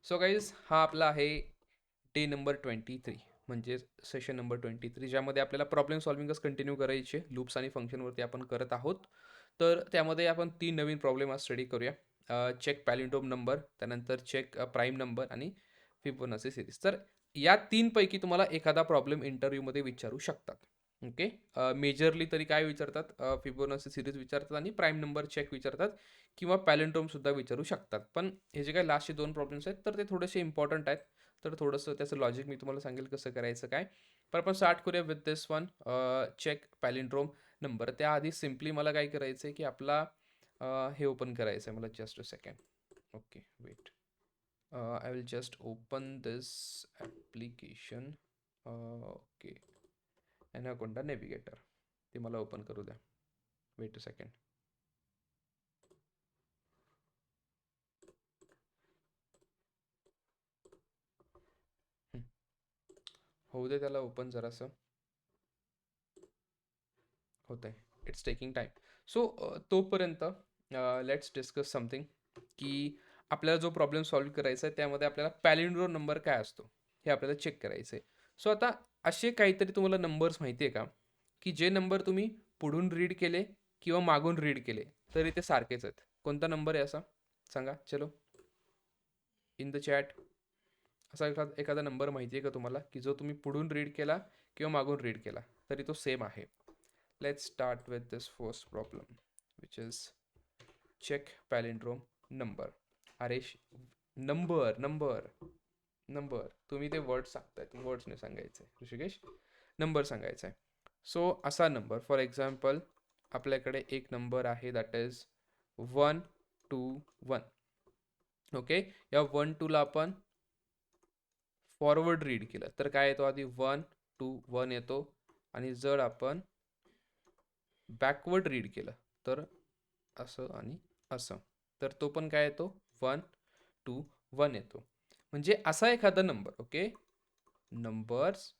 So guys हा आपला आहे डे नंबर 23 म्हणजे सेशन नंबर 23 ज्यामध्ये आपल्याला प्रॉब्लेम सॉल्विंगच कंटिन्यू करायचे लूप्स आणि फंक्शनवरती आपण करत आहोत. तर त्यामध्ये आपण 3 नवीन प्रॉब्लेम आज स्टडी करूया. चेक पॅलिंड्रोम नंबर, त्यानंतर चेक प्राईम नंबर आणि फिबोनाची सिरीज. तर या 3 पैकी तुम्हाला एखादा प्रॉब्लेम इंटरव्ह्यूमध्ये विचारू शकतात. ओके. मेजरली तरी काय विचारतात, फिबोनाची सिरीज विचारतात आणि प्राईम नंबर चेक विचारतात किंवा पॅलिंड्रोम सुद्धा विचारू शकतात. पण हे जे काही लास्टचे 2 प्रॉब्लेम्स आहेत तर ते थोडेसे इम्पॉर्टंट आहेत. तर थोडंसं त्याचं लॉजिक मी तुम्हाला सांगेल कसं करायचं काय. पण आपण स्टार्ट करूया with this one, check palindrome number. त्याआधी सिम्पली मला काय करायचं आहे की आपला हे ओपन करायचं आहे मला. Just a second. Okay, wait. I will just open this application. Okay, Anaconda Navigator. ते मला ओपन करू द्या. Wait a second. होऊ दे त्याला ओपन जरासं. होत आहे. It's taking time. सो तोपर्यंत लेट्स डिस्कस समथिंग की आपल्याला जो प्रॉब्लेम सॉल्व्ह करायचा आहे त्यामध्ये आपल्याला पॅलिंड्रोम नंबर काय असतो हे आपल्याला चेक करायचं आहे. सो आता असे काहीतरी तुम्हाला नंबर्स माहिती आहे का की जे नंबर तुम्ही पुढून रीड केले किंवा मागून रीड केले तरी ते सारखेच आहेत. कोणता नंबर आहे असा सांगा. चलो, इन द चॅट. असा एखादा नंबर माहिती आहे का तुम्हाला की जो तुम्ही पुढून रीड केला किंवा मागून रीड केला तरी तो सेम आहे. Let's start with this first problem, which is check palindrome number. अरे नंबर तुम्ही ते वर्ड सांगताय, वर्ड्सने सांगायचं आहे ऋषिकेश. नंबर सांगायचा आहे. सो असा नंबर फॉर एक्झाम्पल आपल्याकडे एक नंबर आहे दॅट इज 121. ओके, या 1-2ला आपण फॉरवर्ड रीड केलं तर काय येतो, आधी 1-2-1 येतो. आणि जर आपण बॅकवर्ड रीड केलं तर असं आणि असं, तर तो पण काय येतो 1-2-1 येतो. म्हणजे असा एखादा number. Okay, numbers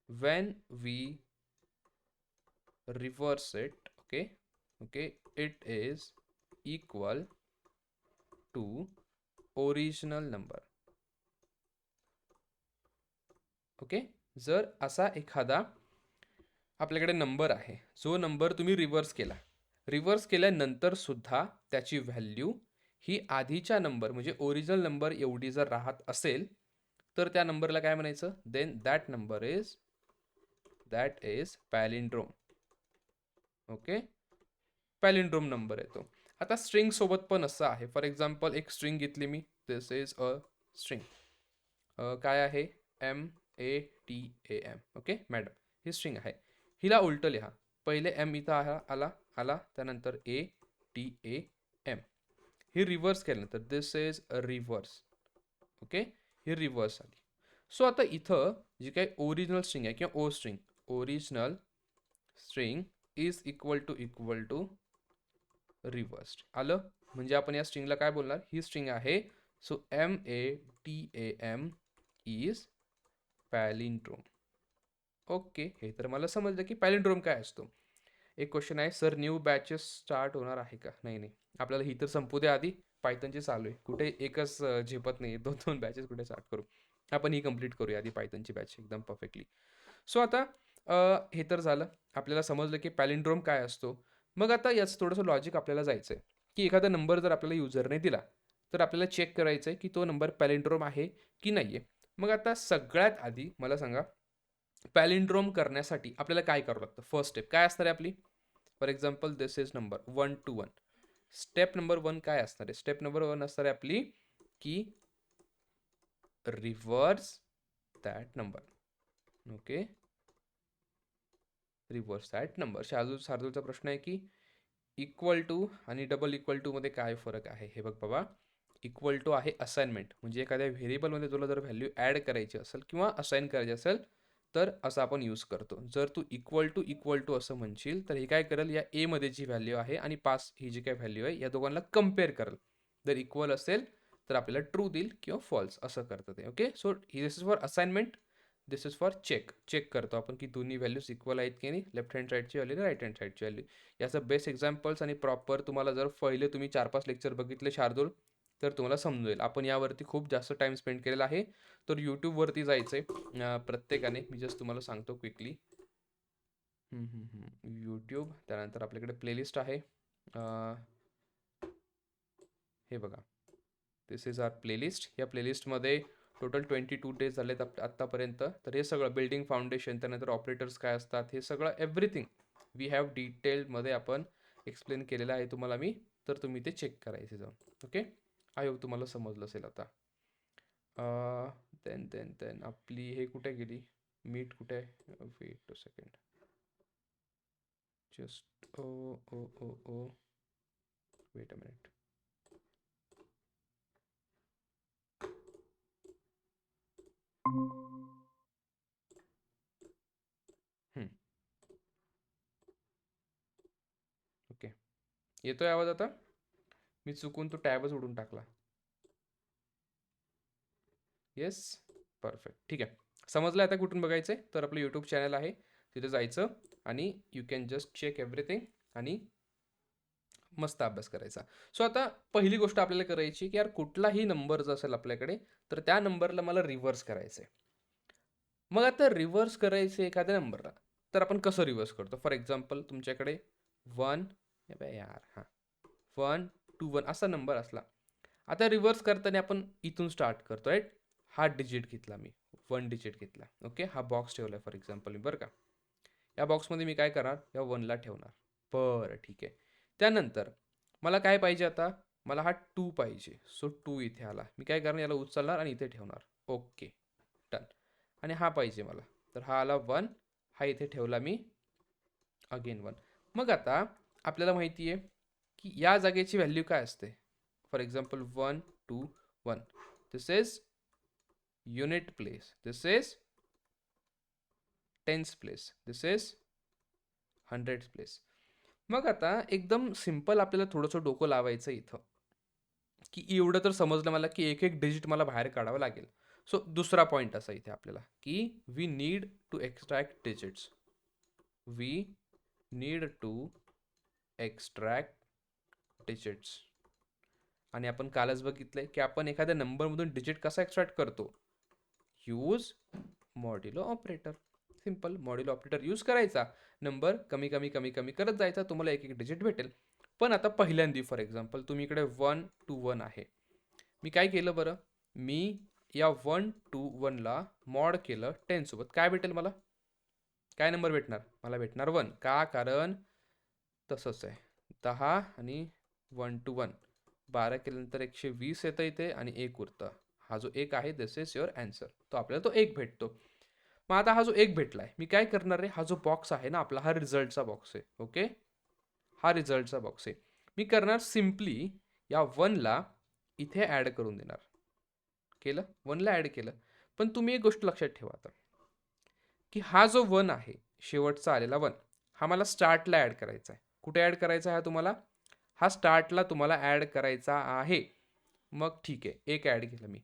when we reverse it, okay, it is equal to original number. Okay, जर असा एखादा आपल्याकडे नंबर आहे जो नंबर तुम्ही रिव्हर्स केल्यानंतर सुद्धा त्याची व्हॅल्यू ही आधीच्या नंबर म्हणजे ओरिजिनल नंबर एवढी जर राहत असेल तर त्या नंबरला काय म्हणायचं, then that is palindrome. Okay, palindrome number येतो. आता स्ट्रिंग सोबत पण असं आहे. फॉर एक्झाम्पल एक स्ट्रिंग घेतली मी. दिस इज अ स्ट्रिंग. काय आहे, MATAM. ओके मॅडम, ही स्ट्रिंग आहे. हिला उलटं लिहा. पहिले एम इथं आला त्यानंतर ATAM. ही रिव्हर्स केल्यानंतर दिस इज रिव्हर्स. ओके, ही रिव्हर्स आली. सो आता इथं जी काही ओरिजिनल स्ट्रिंग आहे किंवा original string is equal to reversed आलं. म्हणजे आपण या स्ट्रिंगला काय बोलणार, ही स्ट्रिंग आहे. So MATAM is palindrome. Okay, हे तर मला समजलं की पॅलिंड्रोम काय असतो. एक क्वेश्चन आहे, सर न्यू बॅचेस स्टार्ट होणार आहे का? नाही, आपल्याला ही तर संपू द्या आधी. पायथनची चालू आहे, कुठे एकच झेपत नाही, 2-2 बॅचेस कुठे स्टार्ट करू. आपण ही कंप्लीट करूया आधी पायथनची बॅच एकदम परफेक्टली. सो आता हे तर झालं, आपल्याला समजलं की पॅलिंड्रोम काय असतो. मग आता याचं थोडंसं लॉजिक आपल्याला जायचं आहे की एखादा नंबर जर आपल्याला युजरने दिला तर आपल्याला चेक करायचं आहे की तो नंबर पॅलिंड्रोम आहे की नाही आहे. मग आता सगळ्यात आधी मला सांगा, पॅलिंड्रोम करण्यासाठी आपल्याला काय करावं लागतं. फर्स्ट स्टेप काय असणार आहे आपली. For example this is number 1-1. Step number 1 काय असणार आहे, स्टेप नंबर 1 असणार आहे आपली की reverse that number. Okay, reverse that number. शार्दूलचा प्रश्न आहे की इक्वल टू आणि डबल इक्वल टू मध्ये काय फरक आहे. हे बघ बाबा, इक्वल टू आहे असाइनमेंट, म्हणजे एखाद्या व्हेरिएबलमध्ये तुला जर व्हॅल्यू ॲड करायची असेल किंवा असाइन करायची असेल तर असं आपण यूज करतो. जर तू इक्वल टू असं म्हणशील तर हे काय करेल, या ए मध्ये जी व्हॅल्यू आहे आणि 5 ही जी काय व्हॅल्यू आहे या दोघांना कम्पेअर करेल. जर इक्वल असेल तर आपल्याला ट्रू देईल किंवा फॉल्स असं करतं ते. Okay, so this is for assignment, this is for check करतो आपण की दोन्ही व्हॅल्यूज इक्वल आहेत की नाही, लेफ्ट हँड साईडची व्हॅल्यू राईट हँड साईडची व्हॅल्यू. याचं बेस्ट एक्झाम्पल्स आणि प्रॉपर तुम्हाला जर पहिले तुम्ही 4-5 लेक्चर बघितले शार्दूल तर तुम्हाला समजेल. आपण यावरती खूप जास्त टाइम स्पेंड केलेला आहे. तर यूट्यूबवरती जायचं आहे प्रत्येकाने. मी जस्ट तुम्हाला सांगतो क्विकली. यूट्यूब, त्यानंतर आपल्याकडे प्लेलिस्ट आहे. हे बघा, दिस इज आर प्लेलिस्ट. या प्लेलिस्टमध्ये टोटल 22 डेज झालेत आत्तापर्यंत. तर हे सगळं बिल्डिंग फाउंडेशन, त्यानंतर ऑपरेटर्स काय असतात, हे सगळं एव्हरीथिंग वी हॅव डिटेलमध्ये आपण एक्सप्लेन केलेलं आहे तुम्हाला मी. तर तुम्ही ते चेक करायचे जाऊन. ओके, आय होप तुम्हाला समजलं असेल आता. देन आपली हे कुठे गेली, मीट कुठे आहे, weight a second, just oh wait a minute. Okay, येतोय आवाज आता? मी चुकून तो टॅबच उडून टाकला. येस, परफेक्ट, ठीक आहे. समजलं आता कुठून बघायचं आहे. तर आपलं यूट्यूब चॅनल आहे, तिथे जायचं आणि you can just check everything आणि मस्त अभ्यास करायचा. सो आता पहिली गोष्ट आपल्याला करायची की यार कुठलाही नंबर जर असेल आपल्याकडे, तर त्या नंबरला मला रिव्हर्स करायचं आहे. मग आता रिव्हर्स करायचं एखाद्या नंबरला, तर आपण कसं रिव्हर्स करतो? फॉर एक्झाम्पल तुमच्याकडे 1 यार हां 1 2 1 असा नंबर असला. आता रिव्हर्स करताना आपण इथून स्टार्ट करतो राईट. हा डिजिट घेतला मी, 1 डिजिट घेतला. ओके, हा बॉक्स ठेवला फॉर एक्झाम्पल मी, बरं का. या बॉक्समध्ये मी काय करणार, या 1ला ठेवणार. बरं, ठीक आहे. त्यानंतर मला काय पाहिजे आता, मला हा 2 पाहिजे. सो 2 इथे आला. मी काय करणार, याला उचलणार आणि इथे ठेवणार. Okay, done. आणि हा पाहिजे मला, तर हा आला 1, हा इथे ठेवला मी, अगेन 1. मग आता आपल्याला माहिती आहे की या जागेची व्हॅल्यू काय असते. For example 1 2 1, this is unit place, this is tense place, this is hundreds place. मग आता एकदम सिंपल आपल्याला थोडंसं डोकं लावायचं इथं, की एवढं तर समजलं मला की एक एक डिजिट मला बाहेर काढावं लागेल. सो दुसरा पॉईंट असा इथे आपल्याला की we need to extract digits, we need to extract digits. आणि आपण कालच बघितलंय की आपण एखाद्या नंबरमधून डिजिट कसा एक्स्ट्रॅक्ट करतो, use modulo operator. Simple, modulo operator use करायचा, नंबर कमी कमी कमी कमी करत जायचा, तुम्हाला एक एक डिजिट भेटेल. पण आता पहिल्यांदी फॉर एक्झाम्पल तुम्ही इकडे 1 2 1 आहे, मी काय केलं बरं, मी या 1 2 1ला मॉड केलं 10 सोबत. काय भेटेल मला, काय नंबर भेटणार, मला भेटणार 1. का, कारण तसंच आहे, 10 आणि 1 टू 1 12 केल्यानंतर 120 येतं इथे आणि 1 उरतं. हा जो 1 आहे दिस इज युअर आन्सर. तो आपल्याला तो 1 भेटतो. मग आता हा जो 1 भेटलाय, मी काय करणार आहे, हा जो बॉक्स आहे ना आपला, हा रिझल्टचा बॉक्स आहे. ओके, हा रिझल्टचा बॉक्स आहे. मी करणार सिम्पली या 1ला इथे ॲड करून देणार. केलं, 1ला ॲड केलं. पण तुम्ही एक गोष्ट लक्षात ठेवा आता, की हा जो 1 आहे, शेवटचा आलेला 1, हा मला स्टार्टला ॲड करायचा आहे. कुठे ॲड करायचा आहे हा तुम्हाला, हा स्टार्टला तुम्हाला ॲड करायचा आहे. मग ठीक आहे, एक ॲड केलं मी.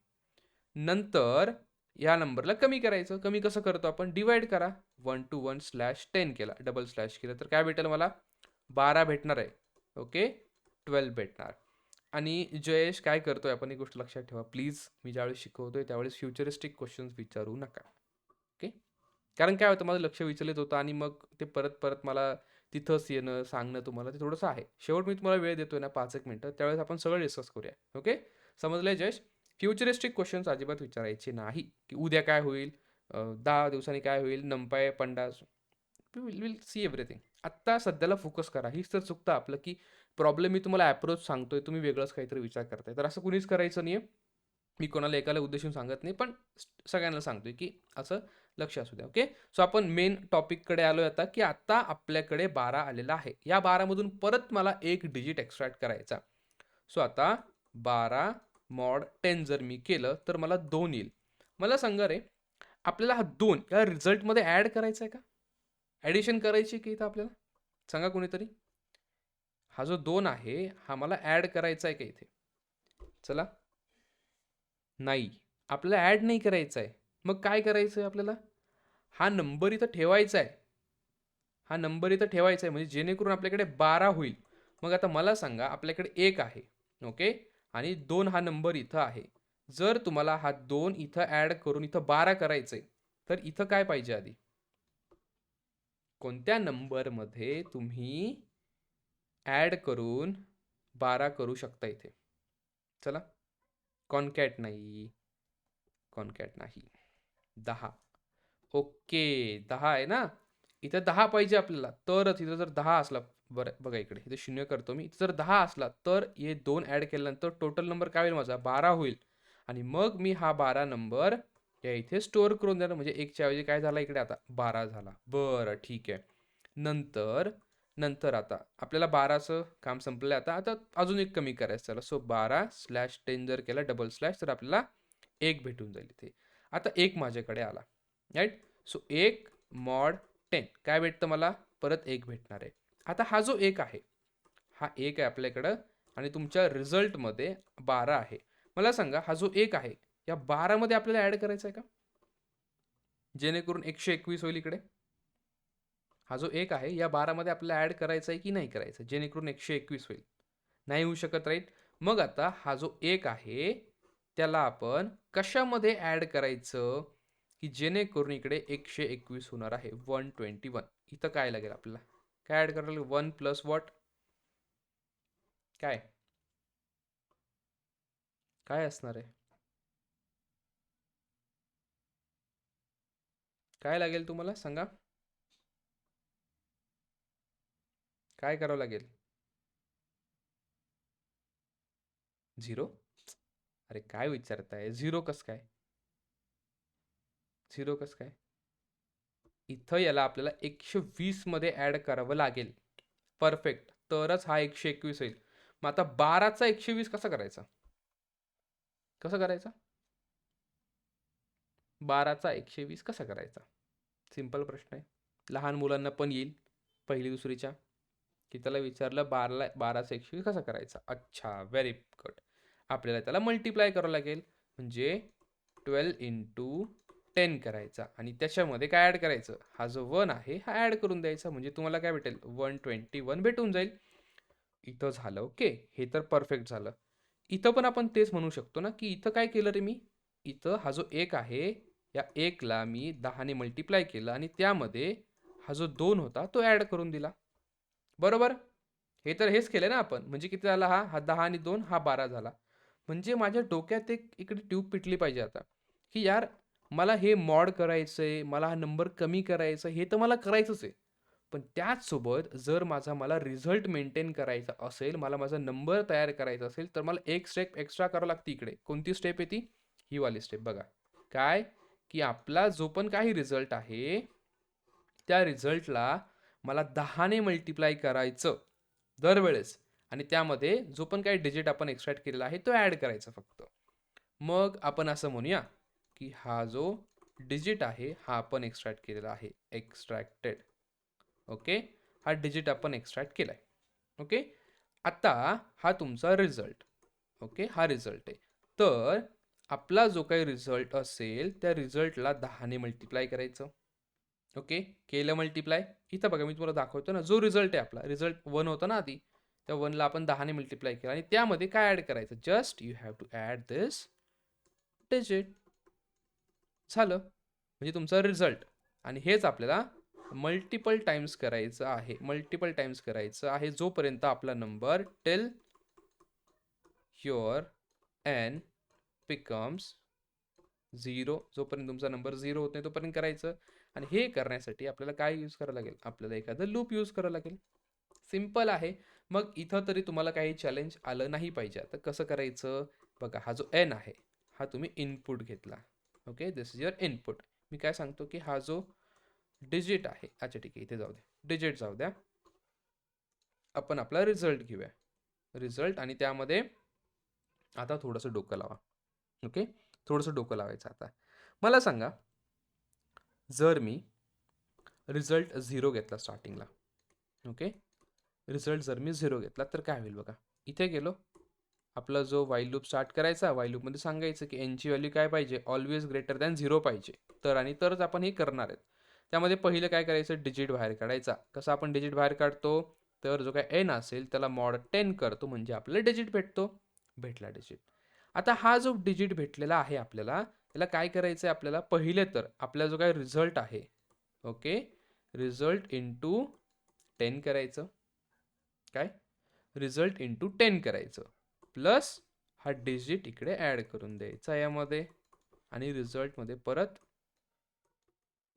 नंतर या नंबरला कमी करायचं. कमी कसं करतो आपण, डिवाइड करा. 1 टू 1 स्लॅश 10 केला, डबल स्लॅश केलं तर काय भेटेल मला, 12 भेटणार आहे. ओके, 12 भेटणार. आणि जयेश काय करतोय, आपण एक गोष्ट लक्षात ठेवा प्लीज, मी ज्यावेळेस शिकवतोय त्यावेळेस फ्युचरिस्टिक क्वेश्चन्स विचारू नका. ओके, कारण काय होतं, माझं लक्ष विचलित होतं आणि मग ते परत परत मला तिथंच येणं सांगणं तुम्हाला ते थोडंसं आहे. शेवट मी तुम्हाला वेळ देतोय ना 5-1 मिनिटं, त्यावेळेस आपण सगळं डिस्कस करूया. ओके, समजलंय जयेश? फ्युचरिस्टिक क्वेश्चन्स अजिबात विचारायचे नाही, की उद्या काय होईल, 10 दिवसांनी काय होईल, नंपाय पंडास, विल सी एव्हरीथिंग. आत्ता सध्याला फोकस करा. हीच तर चुकतं आपलं, की प्रॉब्लेम मी तुम्हाला अप्रोच सांगतोय, तुम्ही वेगळंच काहीतरी विचार करताय. तर असं कुणीच करायचं नाहीये. मी कोणाला एकाला उद्देशून सांगत नाही, पण सगळ्यांना सांगतोय, की असं लक्ष असू द्या. ओके, सो आपण मेन टॉपिककडे आलोय आता, की आता आपल्याकडे 12 आलेला आहे. या 12 मधून परत मला एक डिजिट एक्स्ट्रॅक्ट करायचा. सो आता 12 मॉड 10 जर मी केलं तर मला 2 येईल. मला सांगा रे, आपल्याला हा 2 या रिझल्टमध्ये ॲड करायचा आहे का, ॲडिशन करायची की इथं आपल्याला, सांगा कोणीतरी. हा जो 2 आहे हा मला ॲड करायचा आहे का इथे, चला. नाही, आपल्याला ॲड नाही करायचा आहे. मग काय करायचं आहे आपल्याला, हा नंबर इथं ठेवायचा आहे. हा नंबर इथं ठेवायचा आहे म्हणजे जेणेकरून आपल्याकडे 12 होईल. मग आता मला सांगा, आपल्याकडे 1 आहे. ओके, आणि 2 हा नंबर इथं आहे. जर तुम्हाला हा 2 इथं ॲड करून इथं 12 करायचंय, तर इथं काय पाहिजे आधी? कोणत्या नंबरमध्ये तुम्ही ॲड करून 12 करू शकता इथे? चला. कॉन्कॅट नाही. कॉन्कॅट नाही. 10. ओके. 10 आहे ना? इथं 10 पाहिजे आपल्याला. तरच इथं जर 10 असला, बरं बघा इकडे, इथे 0 करतो मी. इथं जर 10 असला, तर हे 2 ॲड केल्यानंतर टोटल नंबर काय होईल माझा? 12 होईल. आणि मग मी हा 12 नंबर या इथे स्टोअर करून देणार. म्हणजे 1 च्या ऐवजी काय झाला इकडे आता? 12 झाला. बरं, ठीक आहे. नंतर नंतर आता आपल्याला 12चं काम संपलं आता. आता अजून एक कमी करायचं. चला, सो 12/10 जर केला डबल स्लॅश, तर आपल्याला 1 भेटून जाईल इथे. आता 1 माझ्याकडे आला. राईट? सो 1 मॉड 10 काय भेटतं मला? परत 1 भेटणार आहे. आता हा जो 1 आहे, हा 1 आहे आपल्याकडं आणि तुमच्या रिझल्टमध्ये 12 आहे. मला सांगा, हा जो 1 आहे, या 12 मध्ये आपल्याला ॲड करायचा आहे का? जेणेकरून 121 होईल इकडे. हा जो 1 आहे, या 12 मध्ये आपल्याला ॲड करायचा आहे की नाही करायचं? जेणेकरून 121 होईल. नाही होऊ शकत, राईट? मग आता हा जो 1 आहे, त्याला आपण कशामध्ये ॲड करायचं, की जेणेकरून इकडे 121 होणार आहे. 121. इथं काय लागेल आपल्याला? काय ॲड करायला लागेल? 1 प्लस व्हॉट? काय? काय असणार आहे? काय लागेल तुम्हाला सांगा? काय करावं लागेल? 0? अरे काय विचारताय? 0 कसं काय? 0 कसं काय? इथं याला आपल्याला 120 मध्ये ॲड करावं लागेल. परफेक्ट. तरच हा 121 होईल. मग आता 12चा 120 कसा करायचा? कसं करायचा? 12चा 120 कसा करायचा? सिंपल प्रश्न आहे. लहान मुलांना पण येईल, पहिली दुसरीच्या, की त्याला विचारलं 12चा 120 कसा करायचा? अच्छा, व्हेरी गुड. आपल्याला त्याला मल्टिप्लाय करावं लागेल. म्हणजे 12 इंटू 10 करायचा आणि त्याच्यामध्ये काय ॲड करायचं? हा जो 1 आहे हा ॲड करून द्यायचा. म्हणजे तुम्हाला काय भेटेल? 121 भेटून जाईल. इथं झालं. ओके. हे तर परफेक्ट झालं. इथं पण आपण तेच म्हणू शकतो ना, की इथं काय केलं रे मी? इथं हा जो 1 आहे, या 1 ला मी 10 ने मल्टिप्लाय केलं आणि त्यामध्ये हा जो 2 होता तो ॲड करून दिला. बरोबर? हे तर हेच केलं ना आपण. म्हणजे किती झाला हा? हा 10 आणि 2 हा 12 झाला. म्हणजे माझ्या डोक्यात एक इकडे ट्यूब पिटली पाहिजे आता, की यार मला हे मॉड करायचंय, मला हा नंबर कमी करायचा, हे तर मला करायचंच आहे. पण त्याचसोबत जर मला रिझल्ट मेंटेन करायचा असेल, मला माझा नंबर तयार करायचा असेल, तर मला एक स्टेप एक्स्ट्रा करावं लागते इकडे. कोणती स्टेप आहे ती? ही वाली स्टेप बघा. काय? की आपला जो पण काही रिझल्ट आहे, त्या रिझल्टला मला 10 ने मल्टिप्लाय करायचं दरवेळेस आणि त्यामध्ये जो पण काही डिजिट आपण एक्स्ट्रॅक्ट केलेला आहे तो ॲड करायचा फक्त. मग आपण असं म्हणूया, की हा जो डिजिट आहे हा आपण एक्स्ट्रॅक्ट केलेला आहे. एक्स्ट्रॅक्टेड. ओके. हा डिजिट आपण एक्स्ट्रॅक्ट केलाय. ओके. आता हा तुमचा रिझल्ट. ओके. हा रिझल्ट आहे. तर आपला जो काही रिझल्ट असेल त्या रिझल्टला 10 ने मल्टिप्लाय करायचं. ओके. केलं मल्टिप्लाय. इथं बघा मी तुम्हाला दाखवतो ना, जो रिझल्ट आहे आपला, रिझल्ट 1 होता ना आधी, त्या 1ला आपण 10 ने मल्टिप्लाय केलं आणि त्यामध्ये काय ॲड करायचं? Just you have to add this digit. झालं. म्हणजे तुमचा रिझल्ट. आणि हेच आपल्याला मल्टिपल टाइम्स करायचं आहे. मल्टिपल टाइम्स करायचं आहे जोपर्यंत आपला number till your n becomes 0. जोपर्यंत तुमचा नंबर 0 होत नाही तोपर्यंत करायचं. आणि हे करण्यासाठी आपल्याला काय यूज करावं लागेल? आपल्याला एखादं लूप यूज करावं लागेल. सिंपल आहे. मग इथं तरी तुम्हाला काही चॅलेंज आलं नाही पाहिजे. आता कसं करायचं? बघा, हा जो एन आहे हा तुम्ही इनपुट घेतला. Okay. This is your input. मी काय सांगतो, की हा जो डिजिट आहे, अच्छा ठीक आहे, इथे जाऊ द्या, डिजिट जाऊ द्या, आपण आपला रिझल्ट घेऊया. रिझल्ट आणि त्यामध्ये आता थोडंसं डोकं लावा. ओके. थोडंसं डोकं लावायचं आता. मला सांगा, जर मी रिझल्ट 0 घेतला स्टार्टिंगला. ओके. रिझल्ट जर मी 0 घेतला तर काय होईल बघा. इथे गेलो, आपला जो वाईल लूप स्टार्ट करायचा, वाईल लूपमध्ये सांगायचं की एनची व्हॅल्यू काय पाहिजे? ऑलवेज ग्रेटर दॅन 0 पाहिजे. तर आणि तरच आपण हे करणार आहेत. त्यामध्ये पहिलं काय करायचं? डिजिट बाहेर काढायचा. कसं आपण डिजिट बाहेर काढतो? तर जो काय एन असेल त्याला मॉड 10 करतो म्हणजे आपल्याला डिजिट भेटतो. भेटला डिजिट. आता हा जो डिजिट भेटलेला आहे आपल्याला, त्याला काय करायचं आहे आपल्याला, पहिले तर आपला जो काय रिझल्ट आहे, ओके, रिझल्ट इंटू 10 करायचं. काय, रिझल्ट इंटू 10 करायचं, प्लस हा डिजिट इकडे ॲड करून द्यायचा यामध्ये, आणि रिझल्टमध्ये परत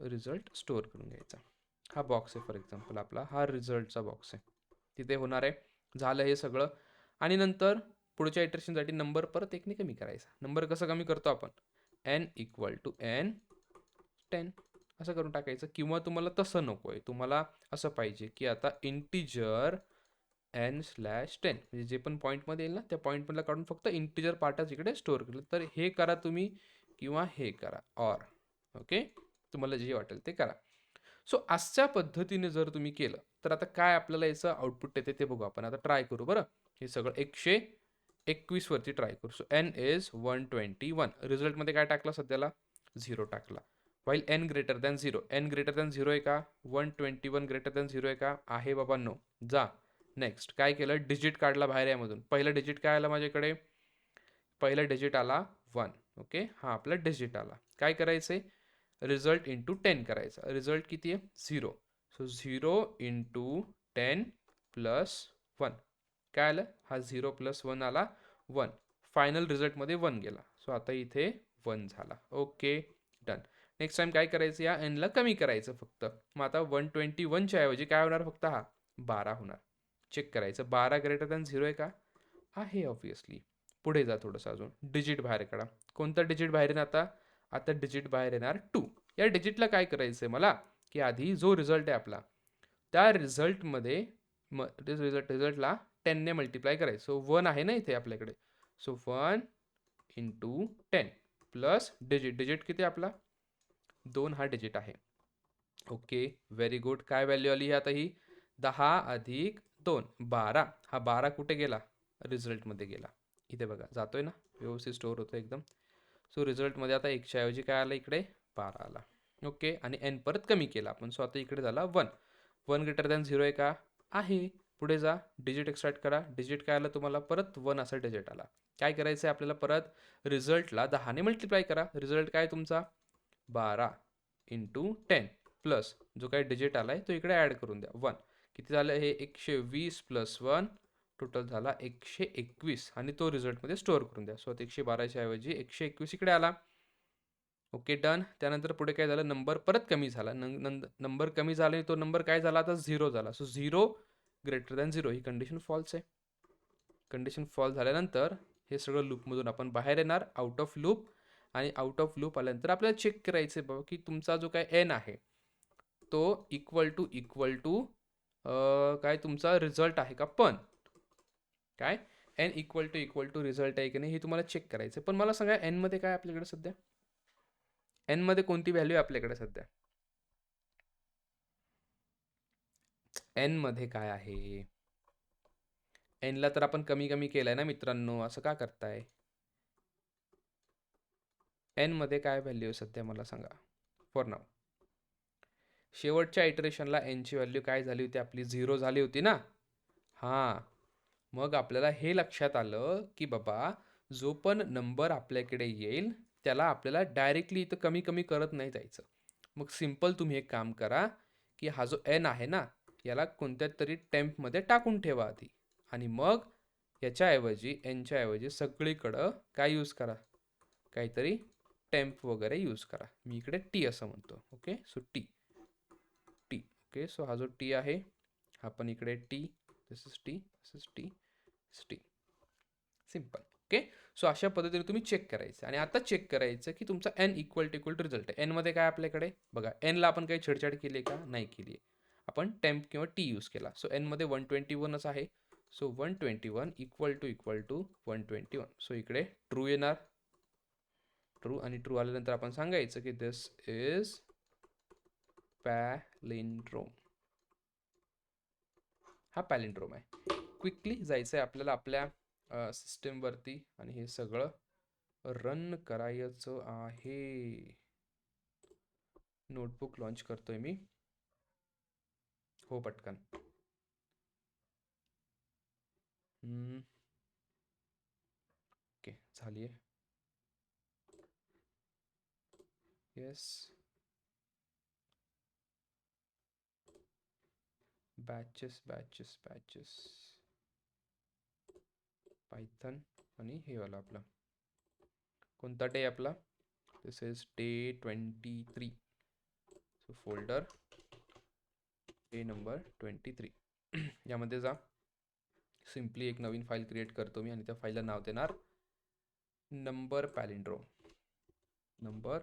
रिझल्ट स्टोअर करून घ्यायचा. हा बॉक्स आहे फॉर एक्झाम्पल आपला, हा रिझल्टचा बॉक्स आहे, तिथे होणार आहे. झालं हे सगळं. आणि नंतर पुढच्या इटरेशनसाठी नंबर परत एकने कमी करायचा. नंबर कसं कमी करतो आपण, n इक्वल टू n 10 असं करून टाकायचं. किंवा तुम्हाला तसं नको आहे, तुम्हाला असं पाहिजे की आता इंटिजर n/10 म्हणजे जे पण पॉईंटमध्ये येईल ना, त्या पॉईंटमधला काढून फक्त इंटिजर पार्टच इकडे स्टोअर केलं. तर हे करा तुम्ही, किंवा हे करा, ऑर, ओके, तुम्हाला जे वाटेल ते करा. सो अशा पद्धतीने जर तुम्ही केलं तर आता काय आपल्याला याचं आउटपुट येते ते बघू आपण. आता ट्राय करू बरं. हे सगळं 121 वरती ट्राय करू. So n is 121. रिझल्टमध्ये काय टाकलं सध्याला, 0 टाकला. While n greater than 0, n greater than 0 आहे का, 121 ग्रेटर दॅन 0 आहे का, आहे बाबा, नो. जा नेक्स्ट. काय केलं, डिजिट काढला बाहेर यामधून. पहिला डिजिट काय आला माझ्याकडे, पहिला डिजिट आला 1, ओके, हा आपला डिजिट आला. काय करायचंय, रिझल्ट इंटू 10 करायचा. रिझल्ट किती आहे, 0. So 0 into 10 plus 1. काय आलं, हा 0 प्लस 1 आला 1. फायनल रिझल्टमध्ये 1 गेला. सो आता इथे 1 झाला. Okay, done. नेक्स्ट टाइम काय करायचं, या एनला कमी करायचं फक्त. मग आता 121च्या ऐवजी काय होणार, फक्त हा 12 होणार. चेक करायचं, 12 ग्रेटर दॅन 0 आहे का, आहे ऑब्विसली. पुढे जा थोडंसं अजून, डिजिट बाहेर काढा. कोणता डिजिट बाहेर येणार आता, आता डिजिट बाहेर येणार 2. या डिजिटला काय करायचं आहे मला, की आधी जो रिझल्ट आहे आपला, त्या रिझल्टमध्ये रिझल्टला 10ने मल्टिप्लाय करायचं. सो 1 आहे ना इथे आपल्याकडे. So 1 into 10 plus digit. Digit किती आपला, 2 हा डिजिट आहे. Okay, very good. काय व्हॅल्यू आली आता ही, 10 अधिक 2 12. हा 12 कुठे गेला, रिझल्टमध्ये गेला. इथे बघा, जातोय ना, व्यवस्थित स्टोअर होतो एकदम. सो रिझल्टमध्ये आता 1च्या ऐवजी काय आलं इकडे, 12 आला. ओके, आणि n परत कमी केला आपण. सो आता इकडे झाला 1. 1 ग्रेटर दॅन 0 आहे का, आहे. पुढे जा, डिजिट एक्स्ट्रॅक्ट करा. डिजिट काय आलं तुम्हाला, परत 1 असा डिजिट आला. काय करायचं आहे आपल्याला, परत रिझल्टला 10ने मल्टिप्लाय करा. रिझल्ट काय तुमचा, 12 इंटू 10 प्लस जो काही डिजिट आलाय तो इकडे ॲड करून द्या, 1. किती झालं हे, 120 प्लस 1 टोटल झाला 121. आणि तो रिझल्टमध्ये स्टोअर करून द्या. सो आता 112च्या ऐवजी 121 इकडे आला. Okay, done. त्यानंतर पुढे काय झालं, नंबर परत कमी झाला. नंबर कमी झाला आणि तो नंबर काय झाला आता, 0 झाला. सो 0 ग्रेटर दॅन 0 ही कंडिशन फॉल्स आहे. कंडिशन फॉल्स झाल्यानंतर हे सगळं लूपमधून आपण बाहेर येणार, आउट ऑफ लूप. आणि आउट ऑफ लूप आल्यानंतर आपल्याला चेक करायचं आहे बाबा की तुमचा जो काय एन आहे तो इक्वल टू काय तुमचा रिझल्ट आहे का. पण काय, एन इक्वल टू रिझल्ट आहे की नाही हे तुम्हाला चेक करायचं. पण मला सांगा, एन मध्ये काय आपल्याकडे सध्या, एन मध्ये कोणती व्हॅल्यू आहे आपल्याकडे सध्या, एन मध्ये काय आहे. एनला तर आपण कमी कमी केलंय ना मित्रांनो, असं का करताय. एन मध्ये काय व्हॅल्यू आहे सध्या मला सांगा फॉर नाव. शेवटच्या इटरेशनला एनची व्हॅल्यू काय झाली होती आपली, 0 झाली होती ना. हां, मग आपल्याला हे लक्षात आलं की बाबा जो पण नंबर आपल्याकडे येईल त्याला आपल्याला डायरेक्टली इथं कमी कमी करत नाही जायचं. मग सिम्पल तुम्ही एक काम करा की हा जो एन आहे ना याला कोणत्या तरी टेम्पमध्ये टाकून ठेवा आधी, आणि मग याच्याऐवजी एनच्या ऐवजी सगळीकडं काय यूज करा, काहीतरी टेम्प वगैरे यूज करा. मी इकडे टी असं म्हणतो. Okay, so T T. Okay, so हा जो टी आहे हा पण इकडे T, this is T, this is T, T. Simple. Okay, so अशा पद्धतीने तुम्ही चेक करायचं. आणि आता चेक करायचं की तुमचा एन इक्वल टू रिझल्ट आहे. एनमध्ये काय आपल्याकडे बघा, एनला आपण काही छेडछाड केली आहे का, नाही केली आहे. आपण टेम्प किंवा टी यूज केला. सो एनमध्ये 121च आहे. So 121 equal to 121. सो इकडे ट्रू येणार, ट्रू. आणि ट्रू आल्यानंतर आपण सांगायचं की दिस इज पॅलिंड्रोम. हा पॅलिंड्रोम आहे. क्विकली जायचं आहे आपल्याला आपल्या सिस्टमवरती आणि हे सगळं रन करायचं आहे. नोटबुक लॉन्च करतोय मी, हो पटकन. झाली आहे. Yes, batches batches batches Python आणि हे वाला आपला कोणता डे आपला, this is day 23. So folder day number 23. यामध्ये जा, सिम्पली एक नवीन फाईल क्रिएट करतो मी आणि त्या फाईलला नाव देणार नंबर पॅलिंड्रोम. नंबर,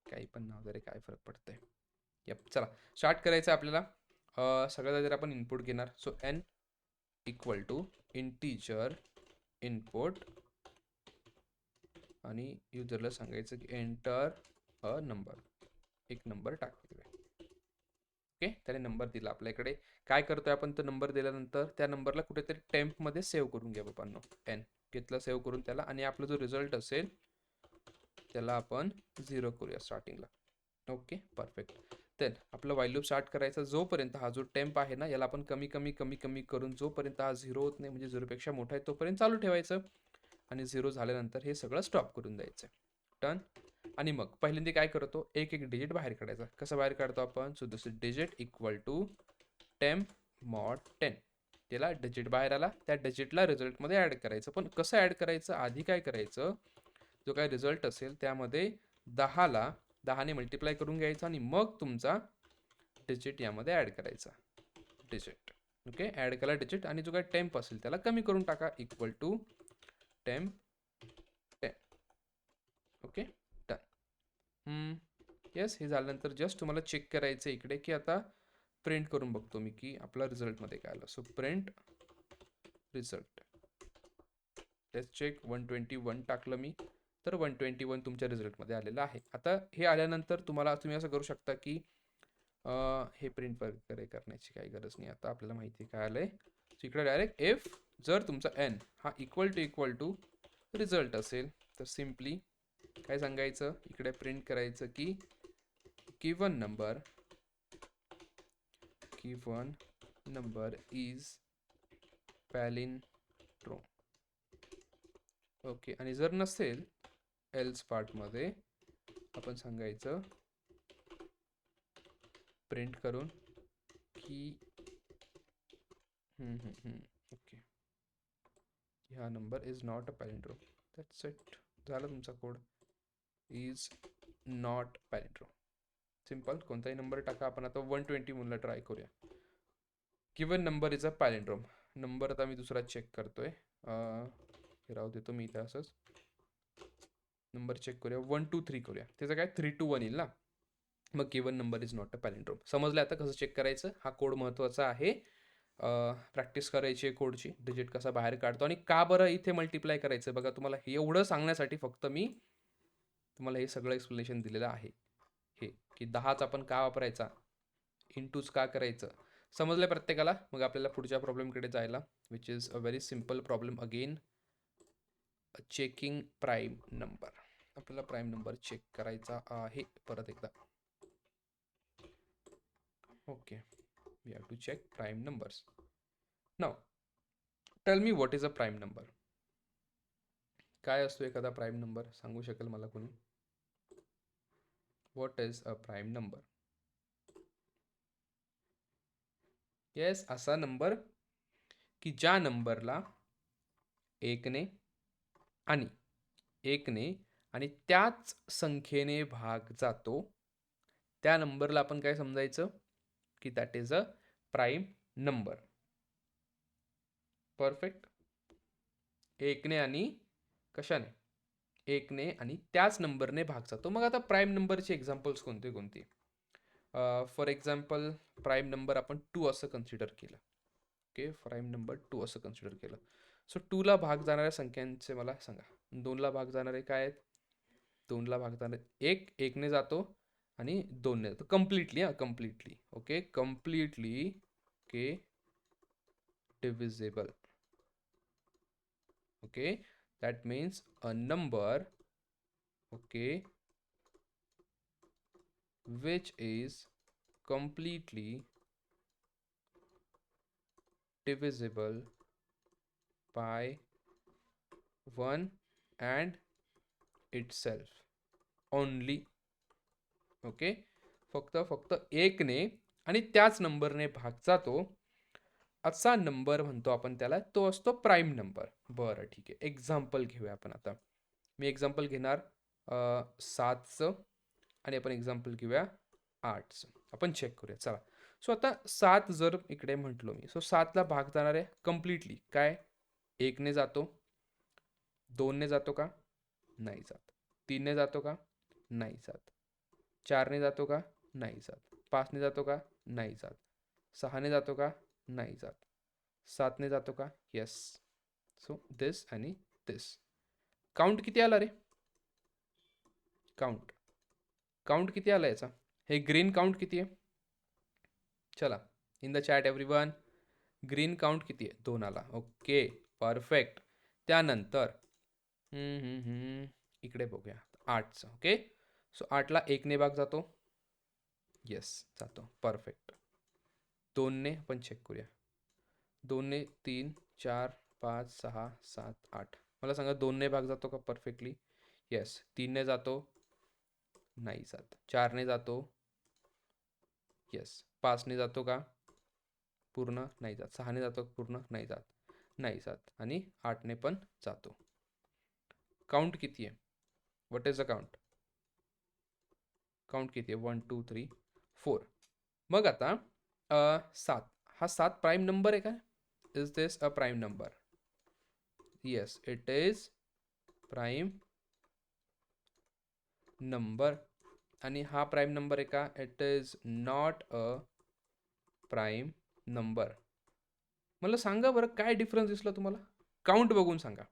काही पण नाव जरी, काय फरक पडतंय. यप, चला स्टार्ट करायचं आपल्याला. सगळ्यात आधी आपण इनपुट घेणार. So n equal to integer input आणि युजरला सांगायचं की एंटर अ नंबर, एक नंबर टाकायचा. ओके, त्याने नंबर दिला आपल्याकडे. काय करतोय आपण, तो नंबर दिल्यानंतर त्या नंबरला कुठेतरी टेम्पमध्ये सेव्ह करून घ्या बाबांनो. n घेतलं सेव्ह करून त्याला, आणि आपला जो रिझल्ट असेल त्याला आपण 0 करूया स्टार्टिंगला. Okay, perfect. तर आपलं व्हाईल लूप स्टार्ट करायचा. जोपर्यंत हा जो टेम्प आहे ना, याला आपण कमी कमी कमी कमी करून जोपर्यंत हा 0 होत नाही, म्हणजे 0पेक्षा मोठा आहे, तोपर्यंत चालू ठेवायचं. आणि 0 झाल्यानंतर हे सगळं स्टॉप करून द्यायचं. डन. आणि मग पहिल्यांदा काय करतो, एक एक डिजिट बाहेर काढायचा. कसं बाहेर काढतो आपण, so this digit equal to temp mod 10. त्याला डिजिट बाहेर आला, त्या डिजिटला रिझल्टमध्ये ॲड करायचं. पण कसं ॲड करायचं, आधी काय करायचं, जो काय रिझल्ट असेल त्यामध्ये 10ने मल्टिप्लाय करून घ्यायचा आणि मग तुमचा डिजिट यामध्ये ॲड करायचा. डिजिट, ओके, ॲड केला डिजिट, आणि जो काय टेम्प असेल त्याला कमी करून टाका, equal to temp 10. Okay, done. Yes, हे झाल्यानंतर जस्ट तुम्हाला चेक करायचं इकडे की आता प्रिंट करून बघतो मी की आपला रिझल्टमध्ये काय आलं. So print result, let's check. 121 टाकलं मी, तर 121 तुमच्या रिझल्टमध्ये आलेलं आहे. आता हे आल्यानंतर तुम्ही असं करू शकता की हे प्रिंट वगैरे करण्याची काही गरज नाही. आता आपल्याला माहिती काय आलंय, इकडे डायरेक्ट इफ जर तुमचा n हा इक्वल टू रिझल्ट असेल तर सिम्पली काय सांगायचं, इकडे प्रिंट करायचं की given number is palindrome. Okay, आणि जर नसेल एल्स पार्टमध्ये आपण सांगायचं प्रिंट करून की ओके, हा number is not a palindrome. That's it, झालं तुमचा code. Is not palindrome. Simple, कोणताही नंबर टाका. आपण आता 120 म्हणून ट्राय करूया. Given number is a palindrome. Number आता मी दुसरा चेक करतोय, हे राहू देतो मी इथे असंच. नंबर चेक करूया, 1 2 3 करूया. त्याचं काय 3 2 1 येईल ना. मग given number is not a palindrome. समजलं आता कसं चेक करायचं. हा कोड महत्त्वाचा आहे, प्रॅक्टिस करायची आहे कोडची. डिजिट कसा बाहेर काढतो आणि का बरं इथे मल्टिप्लाय करायचं, बघा तुम्हाला हे एवढं सांगण्यासाठी फक्त मी तुम्हाला हे सगळं एक्सप्लेनेशन दिलेलं आहे. हे की 10च आपण का वापरायचा, इंटूज का करायचं, समजलं प्रत्येकाला. मग आपल्याला पुढच्या प्रॉब्लेमकडे जायला, which is a very simple problem. Again checking prime number. आपल्याला प्राईम नंबर चेक करायचा आहे परत एकदा. Okay, we have to check prime numbers. Now tell me what is a prime number. काय असतो एखादा प्राईम नंबर, सांगू शकेल मला कोणी? What is a prime number? Yes, असा नंबर की ज्या नंबरला एकने आणि त्याच संख्येने भाग जातो, त्या नंबरला आपण काय समजायचं की that is a prime number. Perfect. एकने आणि कशाने, एकने आणि त्याच नंबरने भाग जातो. मग आता प्राईम नंबरचे एक्झाम्पल्स कोणते कोणते? फॉर एक्झाम्पल प्राईम नंबर आपण 2 असं कन्सिडर केलं. ओके, प्राईम नंबर 2 असं कन्सिडर केलं. सो 2ला भाग जाणाऱ्या संख्यांचे मला सांगा. 2ला भाग जाणारे काय आहेत? 2ला भाग जाणारे एकने जातो आणि 2ने जातो. Completely, completely. Okay, completely. Okay, divisible. okay, that means a number, okay, which is completely divisible by 1 and itself only. Okay, फक्त एकने आणि त्याच नंबरने भाग जातो असा नंबर म्हणतो आपण त्याला, तो असतो प्राईम नंबर. बरं ठीक आहे, एक्झाम्पल घेऊया आपण आता. मी एक्झाम्पल घेणार 7चं आणि आपण एक्झाम्पल घेऊया 8चं. आपण चेक करूया चला. सो आता 7 जर इकडे म्हटलो मी, सो 7ला भाग जाणार आहे कम्प्लिटली काय, 1ने जातो, 2ने जातो का, नाही जात. 3ने जातो का, नाही जात. 4ने जातो का, नाही जात. 5ने जातो का, नाही जात. 6ने जातो का, नाही जात. 7ने जातो का, येस. सो दिस आणि दिस. काउंट किती आला रे, काउंट किती आला याचा, हे ग्रीन काउंट किती आहे, चला in the chat everyone, green count किती आहे, 2 आला. Okay perfect. त्यानंतर इकडे बघूया 8चं. ओके, सो 8ला 1ने भाग जातो, येस जातो, परफेक्ट. 2ने आपण चेक करूया, 2ने 3 4 5 6 7 8. मला सांगा 2ने भाग जातो का परफेक्टली, येस. 3ने जातो, नाही जात. 4ने जातो, येस. 5ने जातो का पूर्ण, नाही जात. 6ने जातो पूर्ण, नाही जात. नाही जात. आणि 8ने पण जातो. काउंट किती आहे, what is the count, count किती आहे, 1 2 3 4. मग आता 7, हा 7 प्राईम नंबर आहे का, is this a prime number, yes it is prime number. आणि हा प्राईम नंबर आहे का, it is not a prime number. मला सांगा बरं काय डिफरन्स दिसला तुम्हाला, काउंट बघून सांगा,